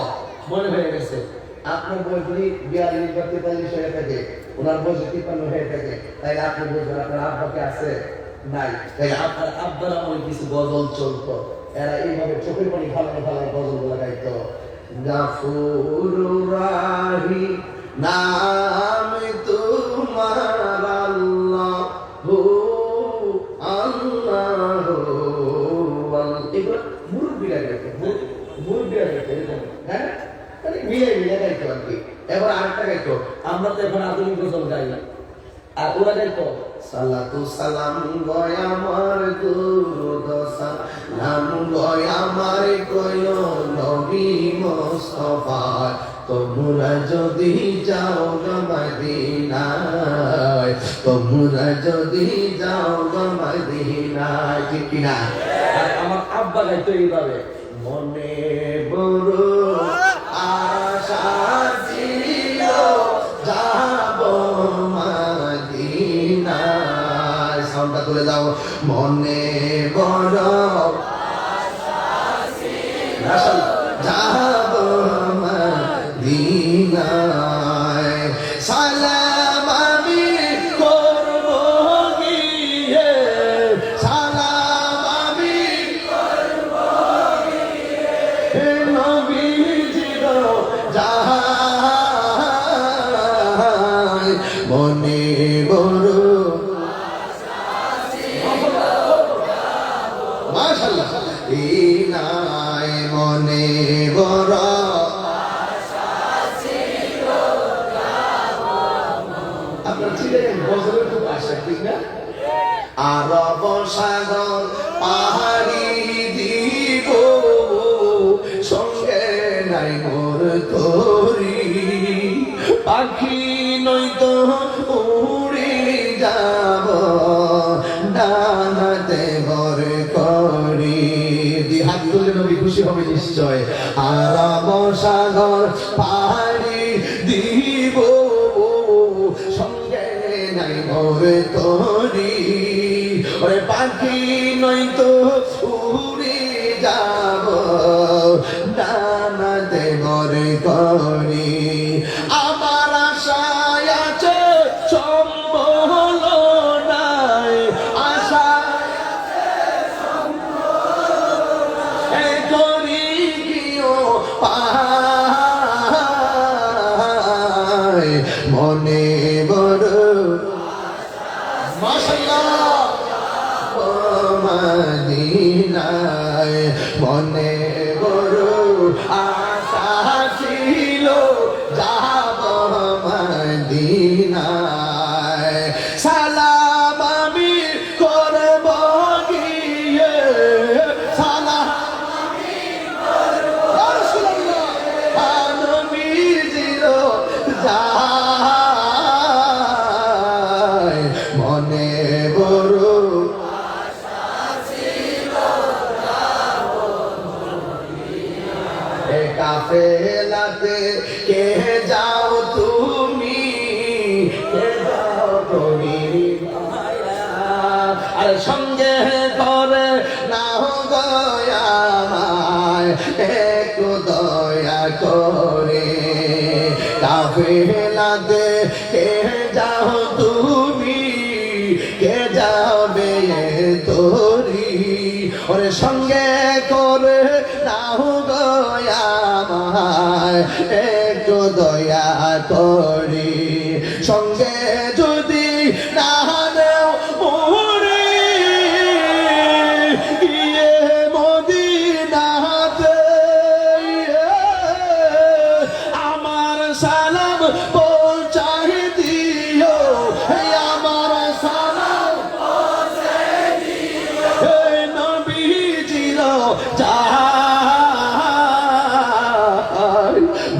মনে হয়ে গেছে আপনার বয়স যদি 42 বা 43 হয়ে থাকে, ওনার বয়স 53 হয়ে থাকে, তাইলে আপনি বলছেন আপনার আব্বাকে আছে নাই, তাই আপনার আব্বার আমলে কিছু গজল চলতো, এরা এইভাবে চোখের পানি ফালানো ফালানো গজল গুলো গাইতো। গাফুর রাহি নাম তোমার আল্লাহ হো আল্লাহ, এগুলো মুরব্বীরা গাইতো, মুরব্বীরা গাইতো এরকম। হ্যাঁ, মিলে মিলে গাইতো আর কি। এবার আরেকটা গাইতো, আমরা তো এখন আধুনিক গজল গাই, আর ওরা গাইতো সালাতু সালাম গয় আমার দুরুদ সালাম গয় আমার কইল নবী মুস্তাফা, তোমরা যদি যাও মদিনায়, তোমরা যদি যাও মদিনায়, ঠিক কিনা? আর আমার আব্বা গাইতো এইভাবে, মনে বড় আশা ছিল যাব মদিনায়, সাউন্ডটা তুলে দাও, মনে বড় আশা ছিল যাব মদিনায়, সালাম আমি করব গিয়ে, সালাম আমি করব গিয়ে নবীজির যায়, মনে বড় মাশাআল্লাহ এই নাই, মনে বড় আপনার ছিলেন বজরের খুব আশা, ঠিক না? আরব সাগর পাহাড়ি দিব, সঙ্গে নাই মোর তোরি, পাখি নয়তো উড়ে যাব ডানাতে ভর করি। দুই হাত তুলে নবী খুশি হবে নিশ্চয়। আরব সাগর পাহাড়ি দিব, সঙ্গে নাই মোর তোরি, ওরে পাখি নয়তো উড়ে যাব ডানাতে ভর করি। আমার আশায় আছে সম্বল নাই, আশায় আছে সম্বল করি কিও পায়, মনে বড় মাশাআল্লাহ মদিনায়, মনে বড় আশা ছিল যাব মদিনায়, সালাম আমি করব গিয়ে, সালাম আমি করব রাসূলুল্লাহ নবীজির যায়, মনে বড় আশা ছিল যাব মদিনায়, কাফেলাতে কে যাও তুমি, কে যাও তুমি মায়া, আর সঙ্গে করে নাও দয়ামায় একটু দয়া করে, কাফেলাতে কে যাও তুমি, কে যাবে তোরি, ওরে সঙ্গে করে নাও দয়ামায় একটু দয়া করি, সঙ্গে যদি না নেও ওরে গিয়ে মদিনাতে, পৌঁছাই দিও, আমার সালাম নবীজির চাই।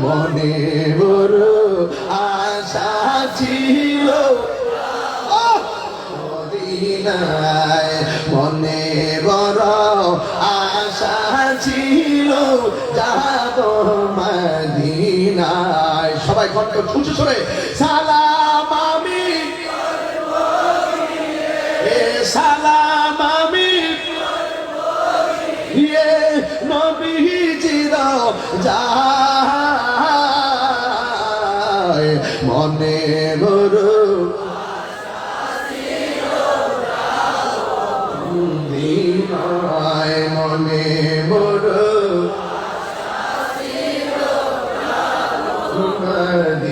মনে বড় আশা ছিল মদিনায়, মনে বড় আশা ছিল যাব মদিনায়। সবাই কণ্ঠ উঁচু করে সালাম আমি, সালাম আমি নবীজির যায়। মনে বড় দিনায়, মনে বড়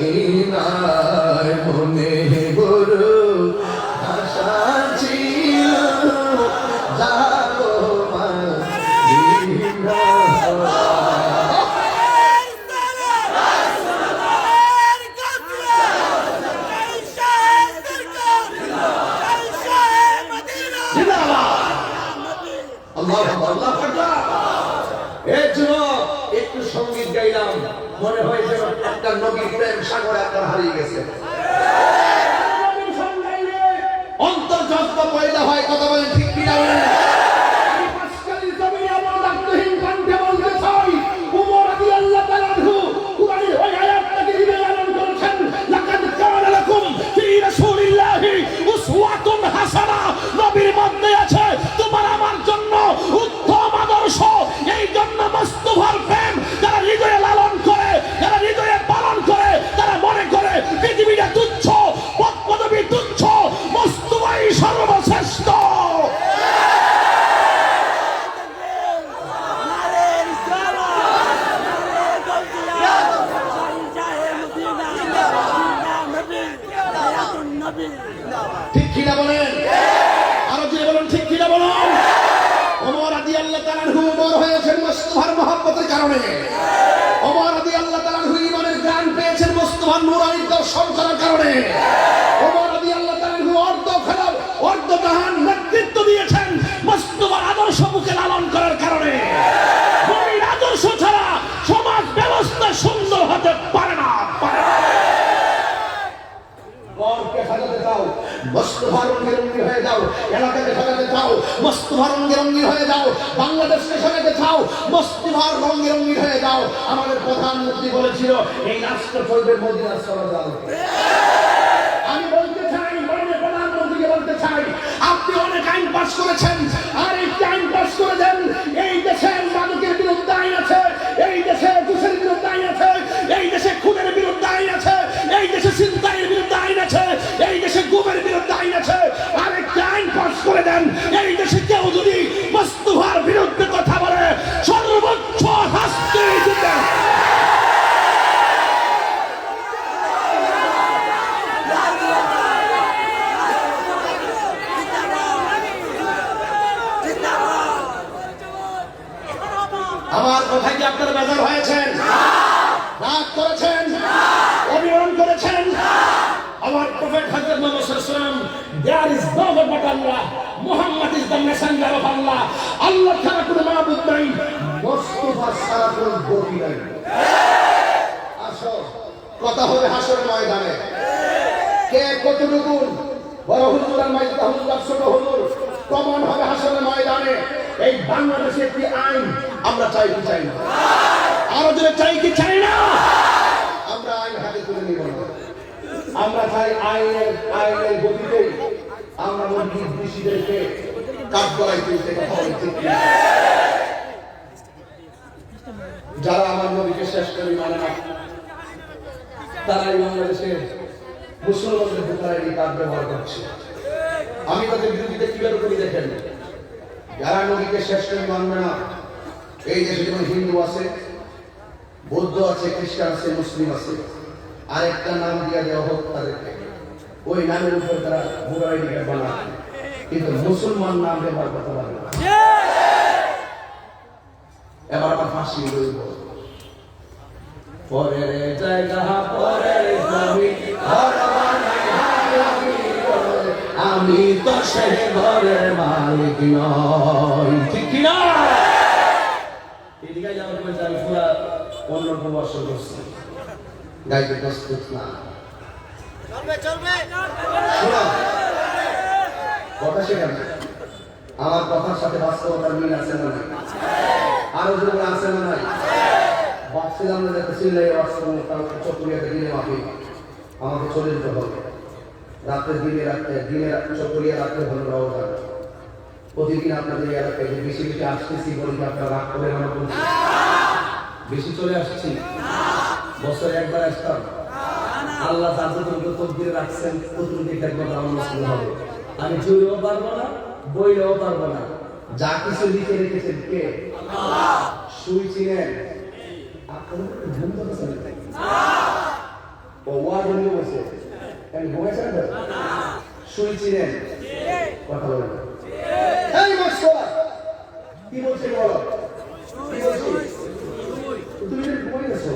মদিনায়, মনে বড় আশা ছিল যাব একটু সঙ্গীত গাইলাম, মনে হয় যেন একটা নবীর প্রেম সাগরে আপনার হারিয়ে গেছে। অন্তর্জন্ম পয়দা হয়, কথা বলেন ঠিক কিনা বলেন? নবীর মধ্যে আছে তোমার আমার জন্য উত্তম আদর্শ। এই জন্য মুস্তাফার প্রেম যারা হৃদয়ে লালন করে, যারা হৃদয়ে পালন করে, তারা মনে করে পৃথিবীটা তুচ্ছ, পদবী তুচ্ছ, মুস্তাফাই সর্বশ্রেষ্ঠ। ঠিক কিনা বলেন? আরো যে বলেন ঠিক কিনা বলুন? ওমর রাদিয়াল্লাহু তাআলা আনহু ওমর হয়েছেন মুস্তাফার মহব্বতের কারণে। ওমর রাদিয়াল্লাহু তাআলা আনহু ঈমানের জ্ঞান পেয়েছেন মুস্তাফার নূরানী দর্শন করার কারণে। ওমর রাদিয়াল্লাহু তাআলা আনহু অর্ধ খেলাফ অর্ধ জাহান নেতৃত্ব দিয়েছেন মুস্তাফার আদর্শ বুকে লালন করার কারণে। নবীর আদর্শ ছাড়া সমাজ ব্যবস্থা সুন্দর হতে পারে না, পারে না। ঘরকে সাজাতে চাও, মুস্তাফার রঙে রঙিন হয়ে যাও। এলাকাকে সাজাতে চাও, মুস্তাফার রঙে রঙিন হয়ে যাও। বাংলাদেশকে সাজাতে চাও, মুস্তাফার রঙে রঙিন হয়ে যাও। আমাদের প্রধানমন্ত্রী বলেছিল এই রাষ্ট্র চলবে মদিনার সরদার। আমি বলতে চাই, মাননীয় প্রধানমন্ত্রীকে বলতে চাই, আপনি অনেক আইন পাস করেছেন, আর এই আইন পাস করে দেন। এই দেশে মাদকের বিরুদ্ধে আইন আছে, এই দেশে ঘুষের বিরুদ্ধে আইন আছে, এই দেশে খুনের বিরুদ্ধে আইন আছে, এই দেশে ছিনতাইয়ের বিরুদ্ধে আইন আছে, এই দেশে গুমের বিরুদ্ধে আইন আছে। আর একটা আইন পাস করে দেন, এই দেশে কেউ যদি মুস্তাফার বিরুদ্ধে কথা বলে সর্বোচ্চ শাস্তি দিতেন। আমার কথায় কি আপনারা বেজার হয়েছেন? রাগ করেছেন? অভিমান করেছেন? আমার প্রফেট হযরত মুহাম্মদ সাল্লাল্লাহু আলাইহি ওয়াসাল্লাম, there is no God but Allah, Muhammad is the messenger of Allah, আল্লাহ ছাড়া কোনো মাবুদ নাই, মুস্তাফা ছাড়া কোনো গতি নাই। আসো কথা হবে হাসরের ময়দানে, কে কতটুকু বড় হুজুর আর মাইজদা হুজুর আর ছোট হুজুর প্রমাণ হবে হাসরের ময়দানে। এই বাংলাদেশে একটি আইন আমরা চাই কি চাই না? আরো যদি চাই কি চাই না? আমরা আইন হাতে তুলে নিব না। আমরা চাই আইনের গতিতে আমরা মসজিদ বিশিদেরকে কাজ করাই তুলতে হবে। যারা আমার নবীকে শেষ করে মানে না, তারা এই বাংলাদেশে মুসলমানদের ভূতায় এই কাজ ব্যবহার করছে। আমি তাদের বিরোধিতা কিভাবে করি দেখেন। যারা নবীকে শেষ করে মানবে না, এই দেশে যেমন হিন্দু আছে, বৌদ্ধ আছে, খ্রিস্টান আছে, মুসলিম আছে, আরেকটা নাম দিয়া দেওয়া হোক তাদেরকে, ওই নামের উপর তারা ভোটার আইডি কার্ড বানায়, কিন্তু মুসলমান নাম ব্যবহার করতে পারবে না। এবার আমার ফাঁসি রইব পরের জায়গা পরের সে ঘরের মালিক নয়। ঠিক কিনা? এদিকে যাওয়ার পরে আমি পুরা অন্যরকম বর্ষণ করছি, গাইতে প্রস্তুত না। শোনো, কথা সেখানে আমার কথার সাথে বাস্তবতার মিল আছে না নাই? আরো যেগুলো আছে না নাই? ভাবছিলাম না যাতে সিলাই চকরিয়াতে দিনে মাফি আমাকে চলে যেতে হবে, রাত্রে দিনে চকরিয়া রাত্রে হলো রওজান। প্রতিদিন আপনাদের এলাকায় যে বেশি বেশি আসতেছি বলে কি আপনারা রাগ করে আমরা বলছি? বেশি চলে আসছি? বছরে একবার আসতাম। আল্লাহ যতটুকু তকদিরে রাখছেন ততটুকু একবার আমার মুসলিম হবে। আমি জুড়েও পারবো না, বইলেও পারবো না। যা কিছু লিখে রেখেছেন কে? সুই চিনেন? ও ওয়ার্ড হয়ে বসে আমি ঘুমাইছেন তো? সুই চিনেন? কথা বলেন। এই মাস্টার কি বলছে বলো? কি বলছিস? তুমি ঘুমিয়ে গেছো?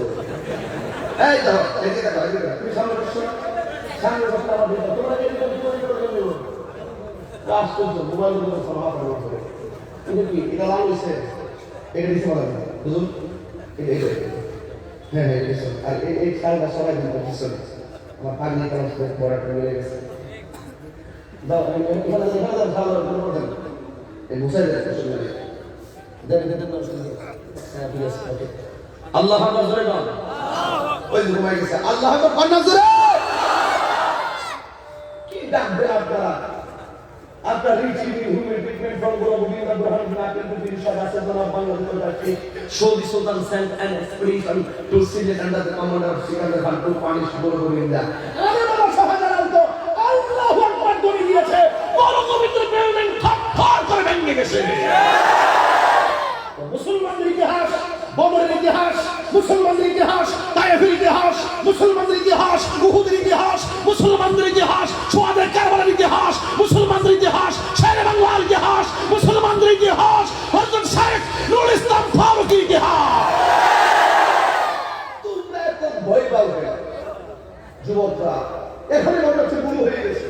এই দেখো, এদিকে দেখো, এদিকে দেখো। তুমি সামনে বসছো না? সামনে বসতে আমার দিকে তোমরা কাজ করছো, মোবাইল করে সমাপ্ত করছো। কিন্তু কি এটা লাল হয়েছে? এটা দিতে পারবে না, বুঝুন? এটা এই হ্যাঁ হ্যাঁ এটা আর এই খেয়ালটা সবাই কিন্তু পিছনে আমার পানি কারণ বড় একটা মিলে গেছে। দাও এখানে ভালো দেন, এই বুঝাই দেন দেন দেন দেন হ্যাঁ ঠিক আছে ওকে। আল্লাহ আকবার জোরে বল। ওই ঘুমাই গেছে। আল্লাহ আকবার কন্যা জোরে। কি ডাকবে আপনারা? After reaching human treatment from Gurabudin Abraham Nakin to the Shahasa of Bangladesh, so the Sultan sent an expedition to seal it under the command of Sikandar Khan to punish Gurabudin. Allahu Akbar করে দিয়েছে, বড় পবিত্র building থরথর করে ভেঙে গেছে। মুসলমানদের ইতিহাস, বদরের ইতিহাস, মুসলমানদের ইতিহাস, তায়েফের ইতিহাস, মুসলমানদের ইতিহাস, উহুদের ইতিহাস, মুসলমানদের ইতিহাস, সুয়াদের কারবালার ইতিহাস, মুসলমানদের ইতিহাস, শেরে বাংলার ইতিহাস, মুসলমানদের ইতিহাস, হযরত শেখ নুরুল ইসলাম ফারুকীর ইতিহাস। তোমরা এত ভয় পাও কেন? যুবকরা এখানে মনে হচ্ছে গুরু হয়ে গেছে।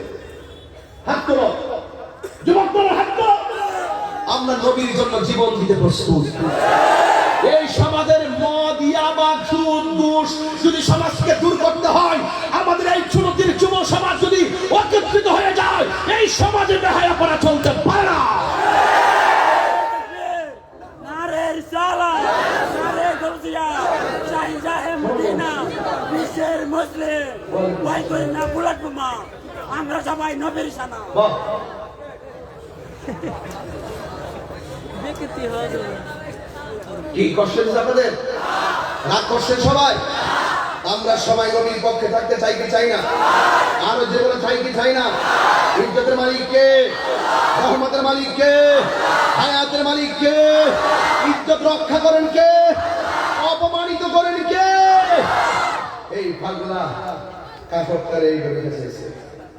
হাত তোলো যুবকরা, হাত তোলো। আমরা নবীর জন্য জীবন দিতে প্রস্তুত। এই সমাজের মদ, ইয়াবা, সুদ, ঘুষ যদি সমাজকে দূর করতে হয়, আমাদের এই ছোটদের যুব সমাজ যদি একত্রিত হয়ে যায়, এই সমাজে বেহায়াপনা চলতে পারে না। নারে রিসালাত, নারে গাউসিয়া, শাহজাহে মদিনা, বিশ্বের মুসলিম, ভয় করে না বুলেট বোমা, আমরা সবাই নবীর সানা। দেখতে হবে কি করছেন আপনাদের? রাগ করছেন সবাই? আমরা সবাই নবীর পক্ষে থাকতে চাই কি চাই না? আরো যেগুলো চাই কি চাই না? ইজ্জতের মালিক কে? রহমতের মালিক কে? হায়াতের মালিক কে? ইজ্জত রক্ষা করেন কে? অপমানিত করেন কে? এই পাগলা কাফরটার এই করে গেছে,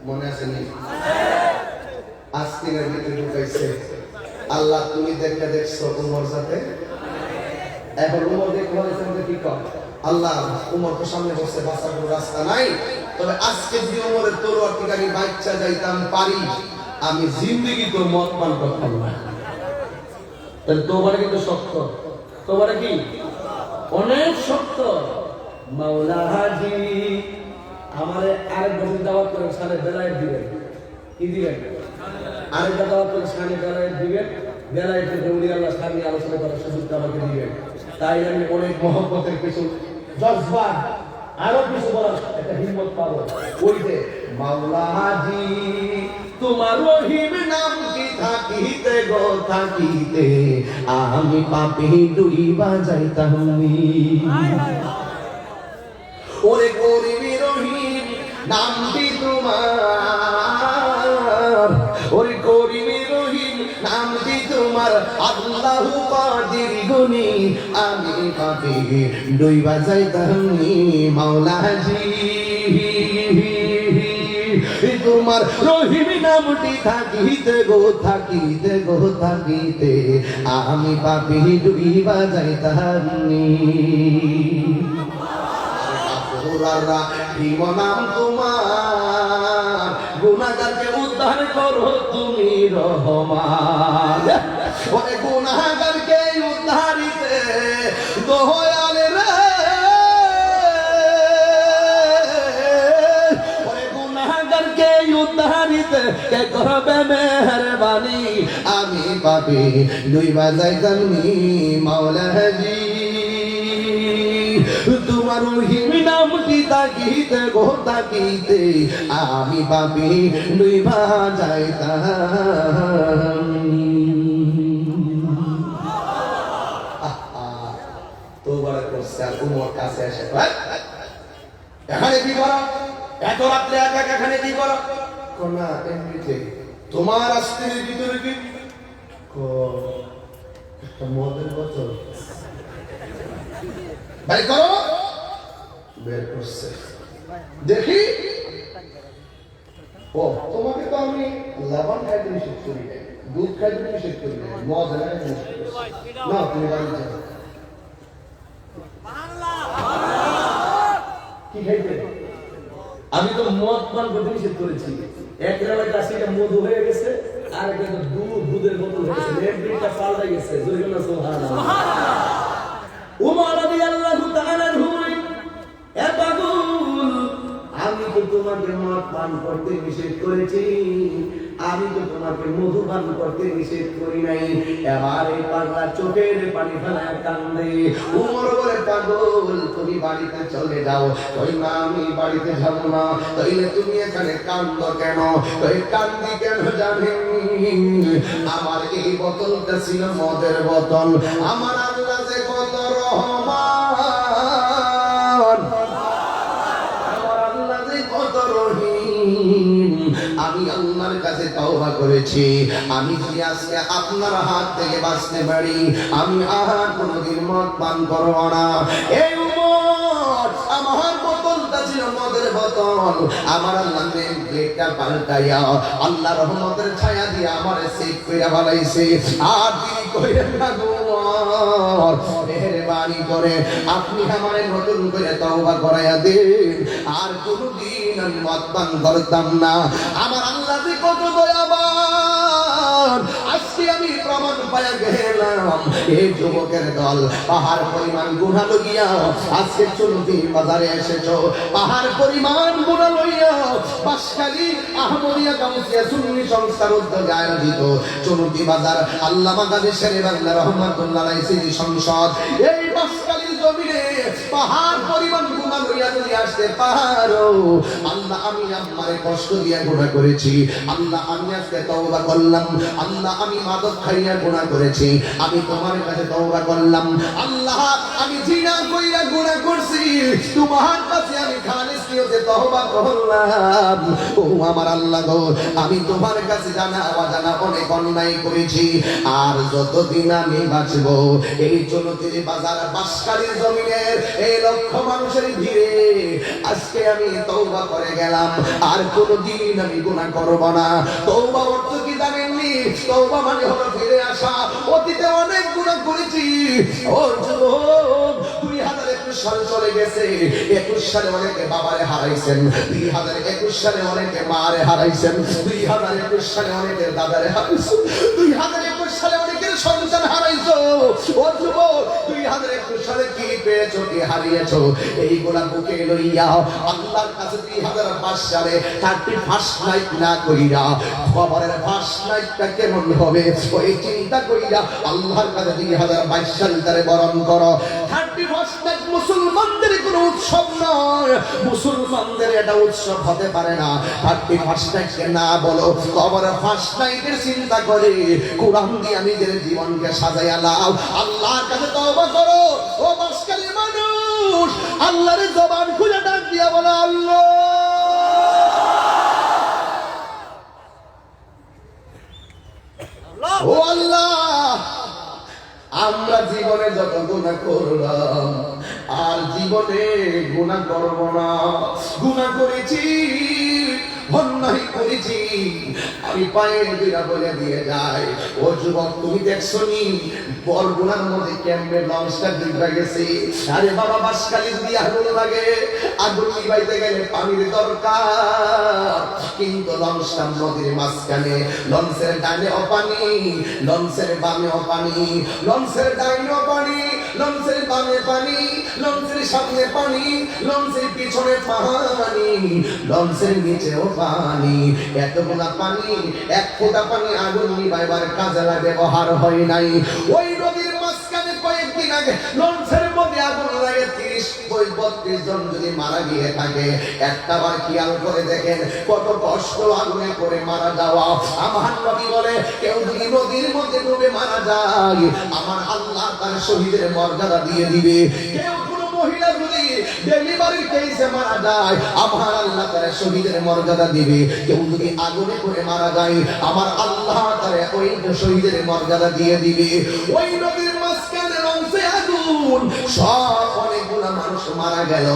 মনে আছে নি? আস্তিনের ভিতরে ঢুকাইছে। আল্লাহ তুমি দেখলে দেখছো উমর সাথে, এখন উমর দেখতে হয়েছে কি কর? আল্লাহ উমর তো সামনে বসে, বাঁচার কোনো রাস্তা নাই। তবে আজকে যদি উমরের তলোয়ার থেকে আমি বাচ্চা যাইতাম পারি, আমি জিন্দেগি তো মত পান করতাম না। তাহলে তোমার কিন্তু শক্ত, তোমার কি অনেক শক্ত। মাওলা হাজি আমার আরেক বছর দাওয়াত করে সাড়ে বেলায় দিবেন, কি দিবেন? আরেকটা দাওয়াত করে সাড়ে বেলায় দিবেন, বেলায় দৌড়ি আল্লাহ সামনে আলোচনা করার সুযোগটা আমাকে দিবেন। তাই আমি অনেক মহব্বতের কিছু জজবার আরো কিছু বলার একটা হিম্মত পাবো। ওই যে মাওলা হাজি তোমার রহিম নাম কি থাকিতে গো থাকিতে, আমি পাপি ডুইবা যাইতাম। ওরে করিমি রহিম নামটি তোমার, ওরে করিমি রহিম নামটি তোমার, আল্লাহু কাদির গুনি আমি পাপি ডুইবা যাইতাম। মাওলাজি তোমার রহিম নামটি থাকিতে গো থাকিতে গো থাকিতে, আমি পাপি ডুইবা যাইতাম। নাম তোমার গুনাহগারকে উদ্ধার করো তুমি রহমান। ওরে গুনাহগারকে উদ্ধারিতে দয়াল রে, ওরে গুনাহগারকে উদ্ধারিতে কে করবে মেহেরবানি। আমি পাপী ডুইবা যাইতামনি মাওলাজি, তোমার রহিম নামটি তাকিতে গো তাকিতে আমি পাপী ডুইবা যাইতাম। তোবার করছে আর উমর কাছে এসে এখানে কি করো, এত রাত্রে একা একা এখানে কি করো? না এমনিতে। তোমার আস্তির ভিতরে কি একটা মদের বোতল বের করো। বের করছে, দেখি ও তোমাকে তো আমি লবণ খাইতে নিষেধ করি নাই, দুধ খাইতে নিষেধ করি নাই, মদ খাইতে নিষেধ করি না। তুমি বাড়ি যাও। কি খাইতে? আমি তো মদ পান করতে নিষেধ করেছি। এক রাতে কাশিটা মধু হয়ে গেছে, আর একটা দুধের বোতল হয়ে গেছে, লেমপিটা পাল্টে গেছে। জোরে সুবহানাল্লাহ। উমর রাদিয়াল্লাহু তাআলা বলেন, এ পাগল, আমি তো তোমাকে মদ পান করতে নিষেধ করেছি, আমি তো তোমাকে মধু পান করতে নিষেধ করি নাই। এবার এই পাগলা চোখের পানি ফেলায় কান্দে। উমর বলে, পাগল তুমি বাড়িতে চলে যাও। কই না আমি বাড়িতে যাব না। তাইলে তুমি এখানে কান্দো কেন? কই কান্দি কেন জানেন? আমার এই বোতলটা ছিল মদের বোতল। আমার আল্লাহ যে কত রহমান, আমার আল্লাহ যে কত রহিম। আমি আল্লাহর কাছে তওবা করেছি, আমি যদি আজকে আপনার হাত থেকে বাঁচতে পারি, আমি আর কোনোদিন মদ পান করব না। এই উমর, আমার বোতলটা ছিল মদের বোতল। আমার আল্লাহ প্লেটটা পাল্টাইয়া আল্লাহ রহমতের ছায়া দিয়ে আমার সেভ কইরা বানাইছে। আর তিনি কইরেন না গো উমর, মেহেরবানি করে আপনি আমারে নতুন করে তওবা করাইয়া দেন, আর কোনোদিন আমি মদ পান করতাম না। আমার আল্লাহ যে কত দয়াবান, আজকে আমি প্রমাণ পাইয়া গেলাম। এই যুবকের দল পাহাড় পরিমাণ গুনাহ লইয়া আজকে চলতি বাজারে এসেছো, পাহাড় পরিমাণ গুনাহ লইয়া বাসখালী আহমদিয়া গাউসিয়া সুন্নি সংস্থার উদ্যোগে আয়োজিত চলতি বাজার আল্লামা গাজী শেরে বাংলা রহমাতুল্লাহ আলাইহি স্মৃতি সংসদ, এই বাসখালীর জমিনে পাহাড় পরিমাণ গুনাহ লইয়া যদি আসতে পারো, আল্লাহ আমি আমারে কষ্ট দিয়া গুনাহ করেছি, আল্লাহ আমি আজকে তওবা করলাম, আল্লাহ আমি মাদক খাইয়া গুনাহ করেছি, আমি তোমার কাছে তওবা করলাম, আল্লাহ আমি জিনা কইরা গুনাহ করছি, তোমার কাছে আমি খালিস নিয়তে তওবা করলাম। ও আমার আল্লাহ গো, আমি তোমার কাছে জানা অজানা অনেক অন্যায় করেছি, আর যতদিন আমি বাঁচব এই চলতির বাজার বাসখালীর জমিনের এই লক্ষ মানুষের ভিড়ে আজকে আমি তওবা করে গেলাম, আর কোনোদিন আমি গুনাহ করব না। তওবা অর্থ কি জানেননি? তওবা মানে হলো ফিরে আসা। অতীতে অনেক গুনাহ করেছি। ও যুবক, 2021 সাল চলে গেছে, 21 সালে অনেকে বাবারে হারাইছেন, 2021 সালে অনেকে মারে হারাইছেন, 2021 সালে অনেকে দাদারে হারাইছেন, 2021 সালে অনেকের সন্তান হারাইছো। ও যুবক, 2021 সালে কি পেয়েছো, কি হারিয়েছো, এইগুলা বুকে লইয়া আল্লাহর কাছে 2005 সালে 31st নাইট না কইরা খবরের ফার্স্ট নাইটটা কেমন হবে ওই চিন্তা কইরা আল্লাহর কাছে 2022 সালটারে বরণ করো। 31st নাইট মুসলমানদের কোনো উৎসব নয়, মুসলমানদের এটা উৎসব হতে পারে না। 31st নাইটকে না বলো, খবরের ফার্স্ট নাইটের চিন্তা করে কোরআন দিয়ে নিজের জীবনকে সাজাইয়া লাও, আল্লাহর কাছে তওবা করো। ও বাসখালীর মানুষ, আল্লাহর জবান খুলে ডাক দিয়া বলো, আল্লাহ ও আল্লাহ, আমরা জীবনে যত গুনাহ করলাম আর জীবনে গুনাহ করব না। গুনাহ করেছি, অন্যায় করেছি, আমি পায়ের বিরা বলে দিয়ে যাই। ও যুবক, তুমি দেখছো নি বরগুনার মধ্যে কেমনে লঞ্চটা ডুবে গেছে? আরে বাবা, বাসকালি যদি আগুন লাগে, আগুন নিভাইতে গেলে পানির দরকার, কিন্তু লঞ্চটা নদীর মাঝখানে। লঞ্চের ডাইনেও পানি, লঞ্চের বামেও পানি, লঞ্চের ডাইনেও পানি, লঞ্চের বামে পানি, লঞ্চের সামনে পানি, লঞ্চের পিছনে পানি, লঞ্চের নিচেও পানি। এতগুলা পানি, এক ফোঁটা পানি আগুন নিভাইবার কাজে ব্যবহার হয় নাই। ওই নদীর মাঝখানে কয়েকদিন আগে লঞ্চের মধ্যে আগুন লাগে, 30-32 জন যদি মারা গিয়ে থাকে, একটা বার খেয়াল করে দেখেন কত কষ্ট আগুনে করে মারা যাওয়া। আমার নবী বলে, কেউ যদি নদীর মধ্যে ডুবে মারা যায়, আমার আল্লাহ তার শহীদের মর্যাদা দিয়ে দিবে। কেউ কোনো মহিলা যদি ডেলিভারি কেসে মারা যায়, আমার আল্লাহ তার শহীদের মর্যাদা দিবে। কেউ যদি আগুনে করে মারা যায়, আমার আল্লাহ তার ওই শহীদের মর্যাদা দিয়ে দিবে। ওই নদীর মাঝখানে লঞ্চে আগুন, সব অনেকগুলা মানুষ মারা গেল।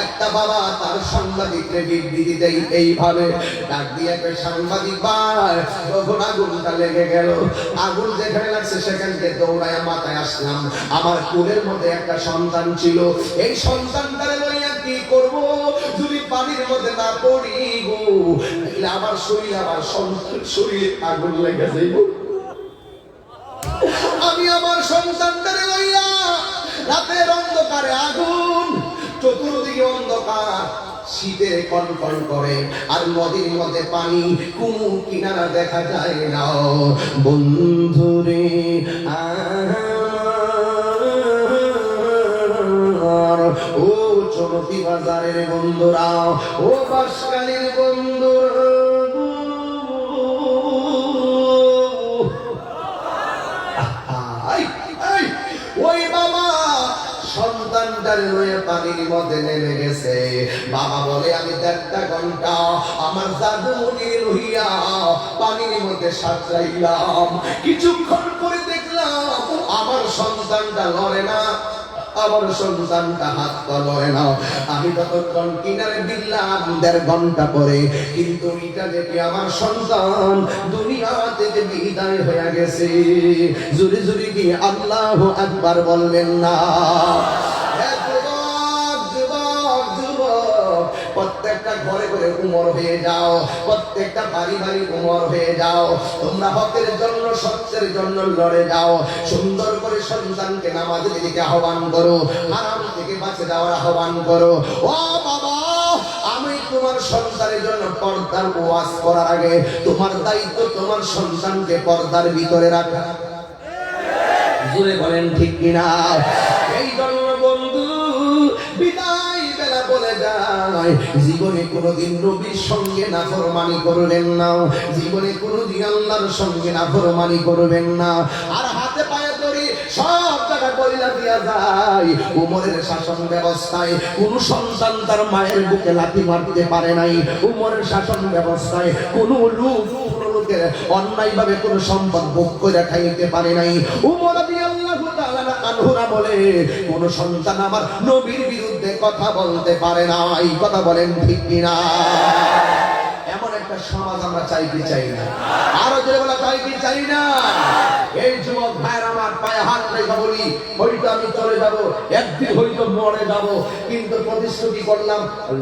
একটা বাবা তার সাংবাদিককে বিবৃতি দেয় এইভাবে, ডাক দিয়ে সাংবাদিক ভাই, যখন আগুনটা লেগে গেল, আগুন যেখানে লাগছে সেখান থেকে দৌড়ায় মাথায় আসলাম। আমার কোলের মধ্যে একটা সন্তান ছিল, এই সন্তানটারে লইয়া কি করব? যদি পানির মধ্যে না পড়ি গো, তাহলে আমার শরীর, আমার সন্তান শরীরে আগুন লেগে যাইব। আমি আমার সন্তানটারে লইয়া রাতের অন্ধকারে আগুন, চতুর্দিকে অন্ধকার, শীতে কনকন করে, আর নদীর মধ্যে পানি, কোনো কিনারা দেখা যায় না। বন্ধুরে ও চলতি বাজারের বন্ধুরা, ও বাসকালীর বন্ধুরা, ওই বাবা সন্তানটার লয়ে পানির মধ্যে নেমে গেছে। বাবা বলে, আমি 1.5 ঘন্টা আমার জাদুমণি লইয়া পানির মধ্যে সাঁতরাইলাম, কিছুক্ষণ পরে দেখলাম আমার সন্তানটা লড়ে না, আমার সন্তানটা হাত পা লড়ে না। আমি ততক্ষণ কিনারে দিলাম 1.5 ঘন্টা পরে, কিন্তু এটা দেখে আমার সন্তান দুনিয়া থেকে বিদায় হয়ে গেছে। জুরি জুরি কি আল্লাহু আকবার বলবেন না? প্রত্যেকটা ঘরে ঘরে উমর হয়ে যাও, প্রত্যেকটা বাড়ি বাড়ি উমর হয়ে যাও। তোমরা হকের জন্য, সত্যের জন্য লড়ে যাও। সুন্দর করে সন্তানকে নামাজের দিকে আহ্বান করো, হারাম থেকে বাঁচে যাওয়ার আহ্বান করো। ও বাবা, আমি তোমার সন্তানের জন্য পর্দার ওয়াজ করার আগে তোমার দায়িত্ব তোমার সন্তানকে পর্দার ভিতরে রাখা। জোরে বলেন ঠিক কিনা? এই জন্য বন্ধু, বিদায় বেলা বলে যায়, জীবনে কোনোদিন নবীর সঙ্গে নাফরমানি করবেন না, জীবনে কোনোদিন আল্লাহর সঙ্গে নাফরমানি করবেন না। আর হাতে পায়ে ধরে সব জায়গা বইলা দিয়া যায়। উমরের শাসন ব্যবস্থায় কোন সন্তান তার মায়ের বুকে লাথি মারতে পারে নাই। উমরের শাসন ব্যবস্থায় কোন লোকের অন্যায় ভাবে কোন সম্পদ ভোগ করে খাইতে পারে নাই। উমর রাদিয়াল্লাহু তাআলা আনহুরা বলে, কোন সন্তান আমার নবীর বিরুদ্ধে কথা বলতে পারে না। এই কথা বলেন ঠিক কিনা? এমন একটা সমাজ আমরা চাই কি চাই না? আরো জোরে বলা চাই কি চাই না? এই যুবক ভাইয়ের আমার পায়ে হাত রেখে বলি, হয়তো আমি চলে যাব, একদিন হয়তো মরে যাব, কিন্তু প্রতিশ্রুতি করলাম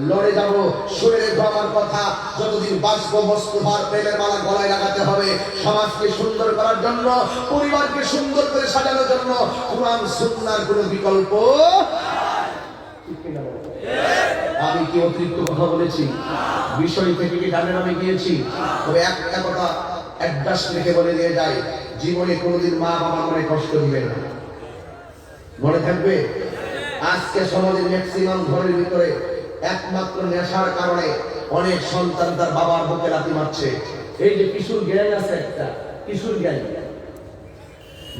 লড়ে যাব। শুনে রেখো আমার কথা, যতদিন বাঁচবো বস্তুবার প্রেমের মালা গলায় লাগাতে হবে। সমাজকে সুন্দর করার জন্য, পরিবারকে সুন্দর করে সাজানোর জন্য কুরআন সুন্নাহর কোনো বিকল্প। আমি কি অতিরিক্ত কথা বলেছি? বিষয় থেকে কি ডানে নামে গিয়েছি? তবে একটা কথা অ্যাডভান্স লিখে বলে দিয়ে যায়, জীবনে কোনোদিন মা বাবা মনে কষ্ট দিবে না, মনে থাকবে। আজকে সমাজের ম্যাক্সিমাম ঘরের ভিতরে একমাত্র নেশার কারণে অনেক সন্তান তার বাবার বুকে লাথি মারছে। এই যে কিশোর জ্ঞান আছে, একটা কিশোর জ্ঞান,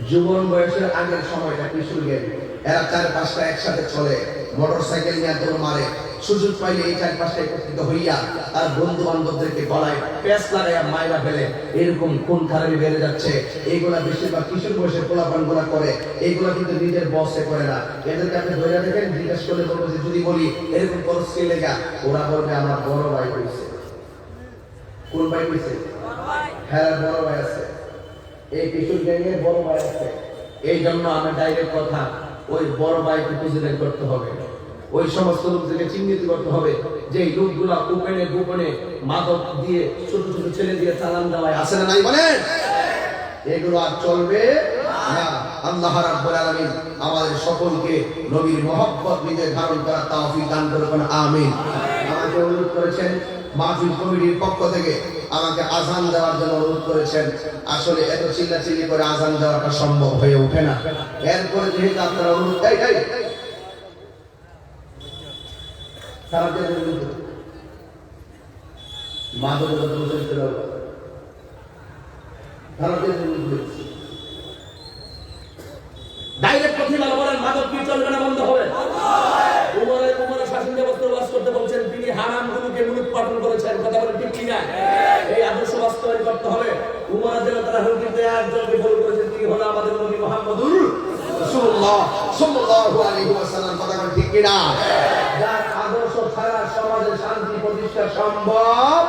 যুবন বয়সের আগের সময়টা কিশোর জ্ঞান, এরা 4-5টা একসাথে চলে, মোটরসাইকেল নিয়ে দৌড় মারে, সুযোগ পাইলে এই 4-5টা একত্রিত হইয়া তার বন্ধু বান্ধবদেরকে গলায় প্যাঁচ লাগাইয়া মাইরা ফেলে। এরকম খুন খারাপি বেড়ে যাচ্ছে। এইগুলা বেশিরভাগ কিশোর বয়সের পোলাপান গুলা করে। এইগুলা কিন্তু নিজের বসে করে না। এদেরকে আপনি ধরে দেখেন, জিজ্ঞেস করলে বলবো যে যদি বলি এরকম খরচ কে লেগা, ওরা বলবে আমার বড় ভাই হয়েছে। কোন ভাই হয়েছে? হ্যাঁ, বড় ভাই আছে, এই কিশোর গ্যাংয়ের বড় ভাই আছে। এই জন্য আমার ডাইরেক্ট কথা, ওই বড় ভাইকে খুঁজে করতে হবে। ওই সমস্ত লোকদেরকে চিহ্নিত করতে হবে যে এই লোকগুলা গোপনে গোপনে মাদক দিয়ে ছোট ছোট ছেলে দিয়ে চালান দেওয়ায় আছে না নাই বলেন? এগুলো আর চলবে না। আল্লাহ রাব্বুল আলামিন আমাদের সকলকে নবীর মহব্বত নিজে ধারণ করার তৌফিক দান করুন, আমিন। আমাকে অনুরোধ করেছেন মাহফিল কমিটির পক্ষ থেকে, আমাকে আজান দেওয়ার জন্য অনুরোধ করেছেন। আসলে এত চিল্লাচিল্লি করে আজান দেওয়াটা সম্ভব হয়ে ওঠে না। এরপরে যেহেতু আপনারা অনুরোধ ডাইরেক্ট কথা বলেন, মাদক কি চলবে না, বন্ধ হবে। উমরের শাসন ব্যবস্থা বাস করতে বলছেন, তিনি হারামগুলোকে মূলোৎপাটন করেছেন, কথা বলেন ঠিক কিনা? এই আদর্শ বাস্তবায়ন করতে হবে। উমরের জন্য তারা কিন্তু একজনকে ফলো করেছেন, তিনি হলো আমাদের নবী মুহাম্মদুর রাসূলুল্লাহ সাল্লাল্লাহু আলাইহি ওয়াসাল্লাম, কথা বলেন ঠিক কিনা? যার আদর্শ ছাড়া সমাজে শান্তি প্রতিষ্ঠা সম্ভব।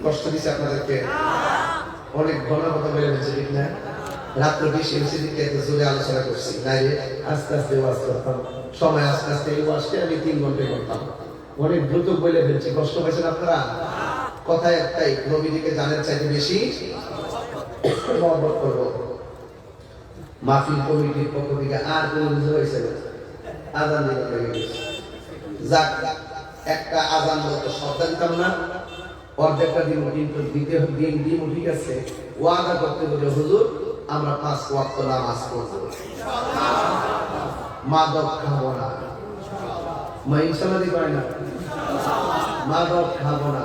কষ্ট দিচ্ছে আপনাদেরকে, অনেক ঘন কথা বলে ফেলছে ঠিক না? রাত্র বেশি বেশি দিকে এত জোরে আলোচনা করছি না রে, আস্তে আস্তে ওয়াজ করতাম, সময় আস্তে আস্তে এই ওয়াজটা আমি 3 ঘন্টায় করতাম। অনেক দ্রুত বলে ফেলছি, কষ্ট পাইছেন আপনারা? কথা একটাই, নবীকে জানার চাইতে বেশি মহব্বত করবো। মাহফিল কমিটির পক্ষ থেকে আর কোনো কিছু হয়েছে না, আজান দিতে হয়ে গেছে। যাক, একটা আজান মতো শব্দ দিতাম না, অর্ধেকটা দিন কিন্তু দিতে দিন ঠিক আছে। ওয়াদা করতে বলে, হুজুর আমরা 5 ওয়াক্ত নামাজ পড়বো, মাদক খাবো না, ইনশাআল্লাহ করে না, মাদক খাবো না,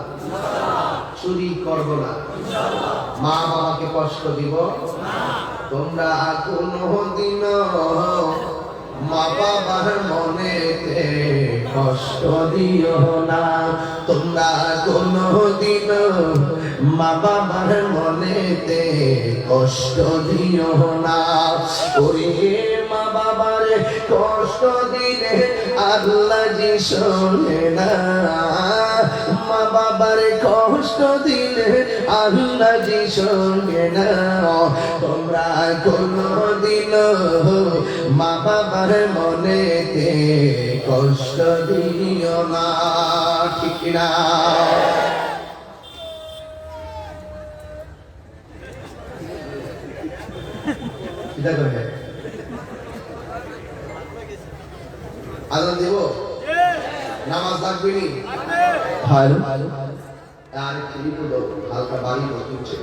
চুরি করবো না, মা বাবাকে কষ্ট দিব। তোমরা কোনো দিন মা বাবার মনেতে কষ্ট দিও না, তোমরা কোনো দিন মা বাবার মনেতে কষ্ট দিও না। ওরে মা বাবার কষ্ট দিলে আল্লাহ জি শোনে না, মা বাবার কষ্ট দিলে আল্লাহ জি শোনে না। তোমরা কোনো দিন মা বাবার মনেতে কষ্ট দিও না, ঠিক না? আজান দেব, নামাজ লাগবে নি, আর হালকা বাড়ি উঠছে।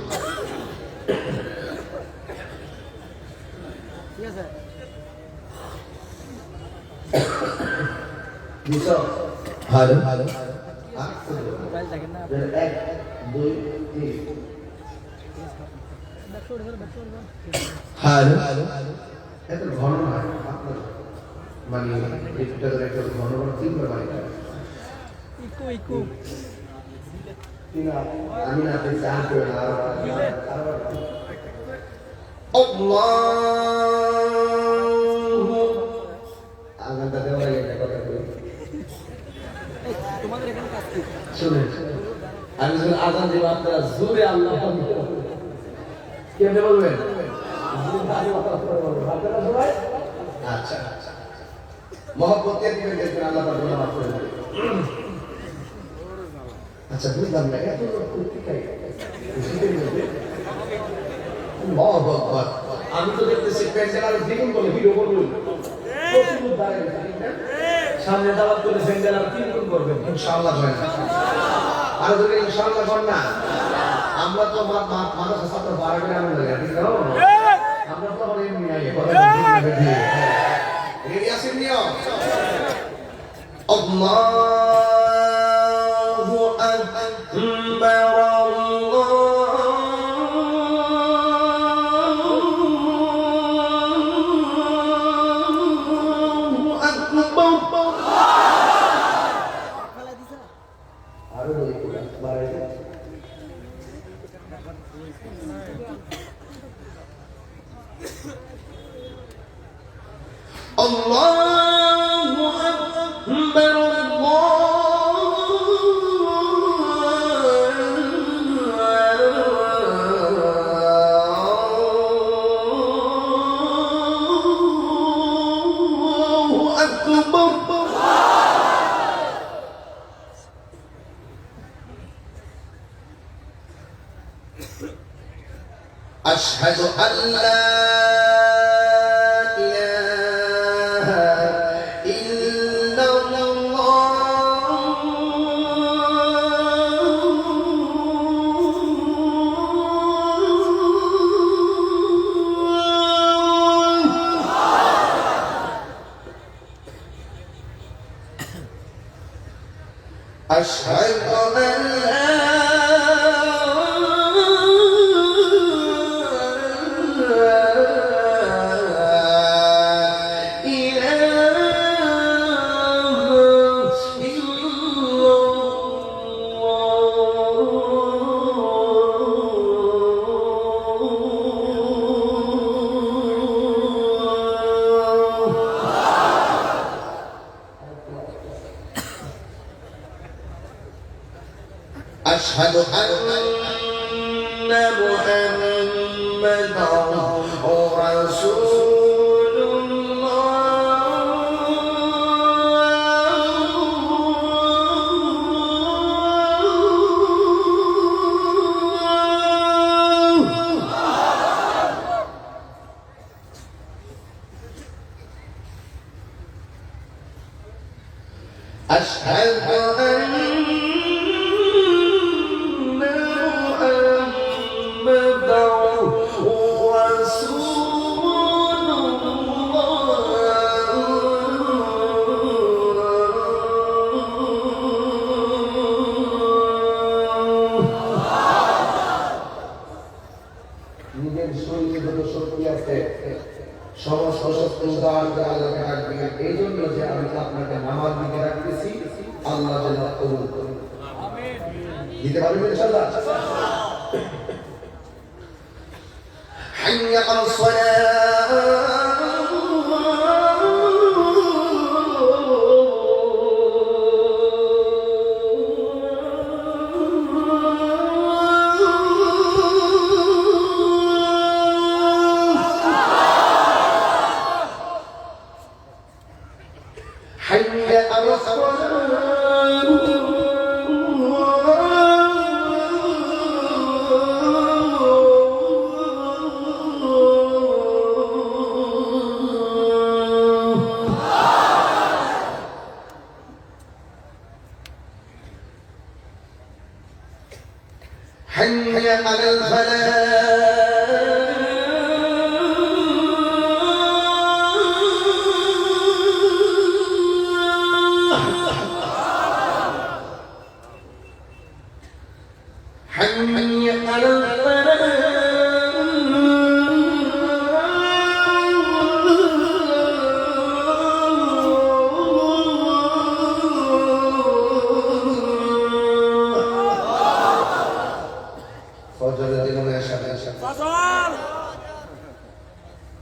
ভালো 1 2 3 হ্যালো, এত ঘন নয় আপনার, মানে এটা একটা ঘন ঘন 3বার বাড়ি ইকো আমি না আপনি চান করে না আল্লাহু আগাটা দেওয়া লাগে কথা বলি। তোমাদের এখানে কাজ কি শুনেন, আমি যখন আজান দেব আপনারা জোরে আল্লাহ কেমনে বলবেন? আচ্ছা আচ্ছা, মহব্বত কে দিবেন, দেখবেন আল্লাহ তাআলা গুনাহ মাফ করে দেবেন। আচ্ছা, বুঝলাম না এত আমি তো দেখতেছি প্যান্ডেল দ্বিগুণ করে ভিডিও করবেন, সামনে দাওয়াত করে প্যান্ডেল আর 3 গুণ করবেন ইনশাআল্লাহ। আর যদি ইনশাআল্লাহ কর না, আমরা তো মানুষ ছাত্র 12 গ্রাম লাগে, ঠিক না? আমরা তো এমনি আই রেডি আছেন নিও। আল্লাহু আকবার, আল্লাহু الله أكبر الله أكبر أشهد أن لا إله إلا الله أشهد أن لا أشهد أن محمدا رسول الله أشهد أن নিজের শরীরে যত শক্তি আছে সমস্ত শক্তি উদাহরণ আল্লাহকে রাখবেন। এই জন্য যে আমি আপনাকে নামাজ দিকে রাখতেছি, আল্লাহ যেন কবুল করুন। দিতে পারবেন ইনশাআল্লাহ। হাইয়া আলাস সালাহ حي على حي على الفلاح حي على فجر الدين يا شباب فصل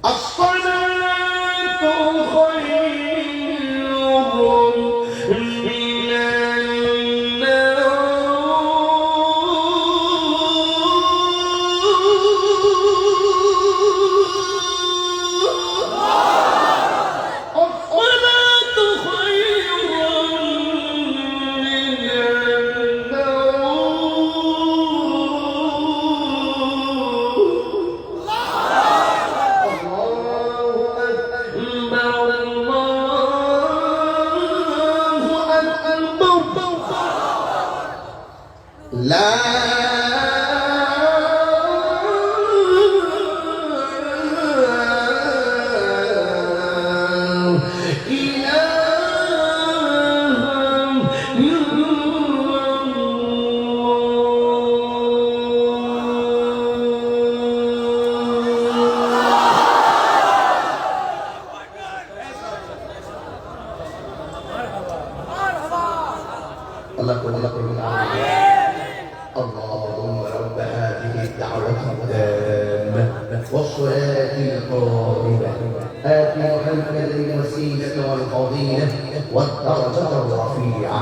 الصلاة خير من لا اللهم رب هذه الدعوة التامة والصلاة القائمة آتي محمدا الوسيلة والفضيلة والدرجة الرفيعة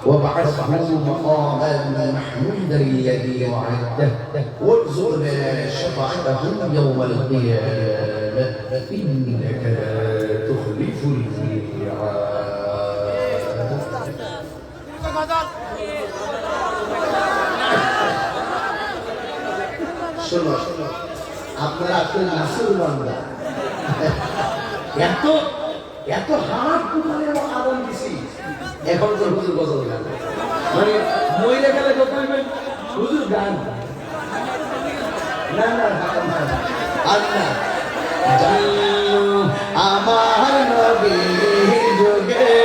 وابعثه مقاما محمودا الذي وعدته وارزقنا شفاعته يوم القيامة إنك لا تخلف الميعاد. শোনো আপনারা আসলে নাসুর বান্দা এত এত হাত কুমারের আগুন দিছি এখন তো হুজুর গজল গান মানে মহিলা খেলে যত হুজুর গান না না আল্লাহ আমার নবীর যুগে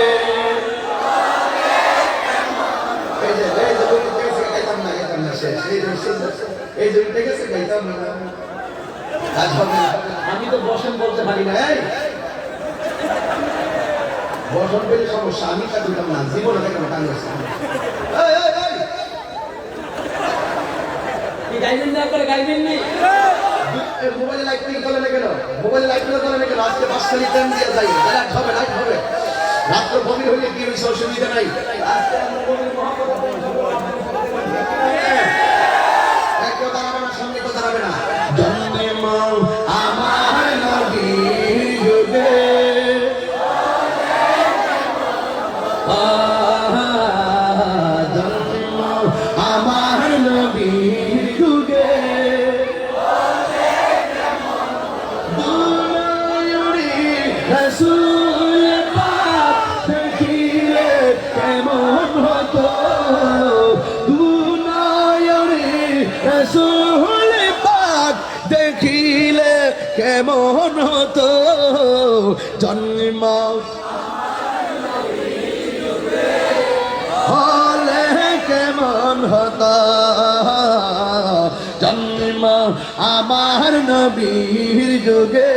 আমি তো বসেন বলতে পারি না বসন পেলে সমস্যা আমি তা দিতাম না জীবনে দেখলাম টান গাইবেন না করে গাইবেন নি মোবাইলে লাইট নিয়ে চলে না কেন মোবাইলে লাইট নিয়ে চলে না কেন আজকে 5 তারিখ টাইম দিয়ে যাই লাইট হবে রাত্র গভীর হইলে কি হয়েছে অসুবিধা নাই আজকে আমরা গভীর সামনে কথা হবে না জন্মে মাও আমার নবীর যুগে জন্মে মাও আমার নবীর যুগে দুনিয়ারে রাসূল পাক দেখিলে কেমন হতো দুনিয়ারে রাসূল দেখিলে কেমন হতো জন্ম হলে কেমন হতো জন্ম আমার নবীর যুগে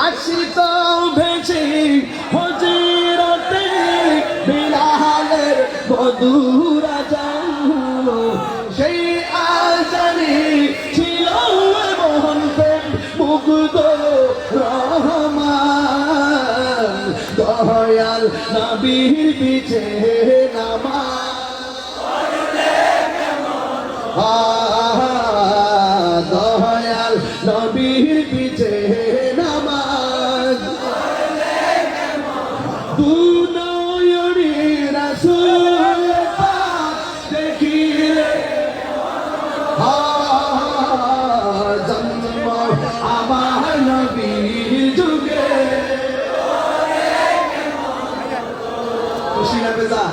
আসিত ভেসে হজিরতে বিলালের মধুরা সেই আজানি ছিল মোহন প্রেম মুগ্ধ রহমান দয়াল নবীর পিছে নামাজ দয়াল নবীর পিছে নামাজ দুনয়নি রাসূল দেখিলে জন্ম আমার নবীর যুগে খুশি না বেজা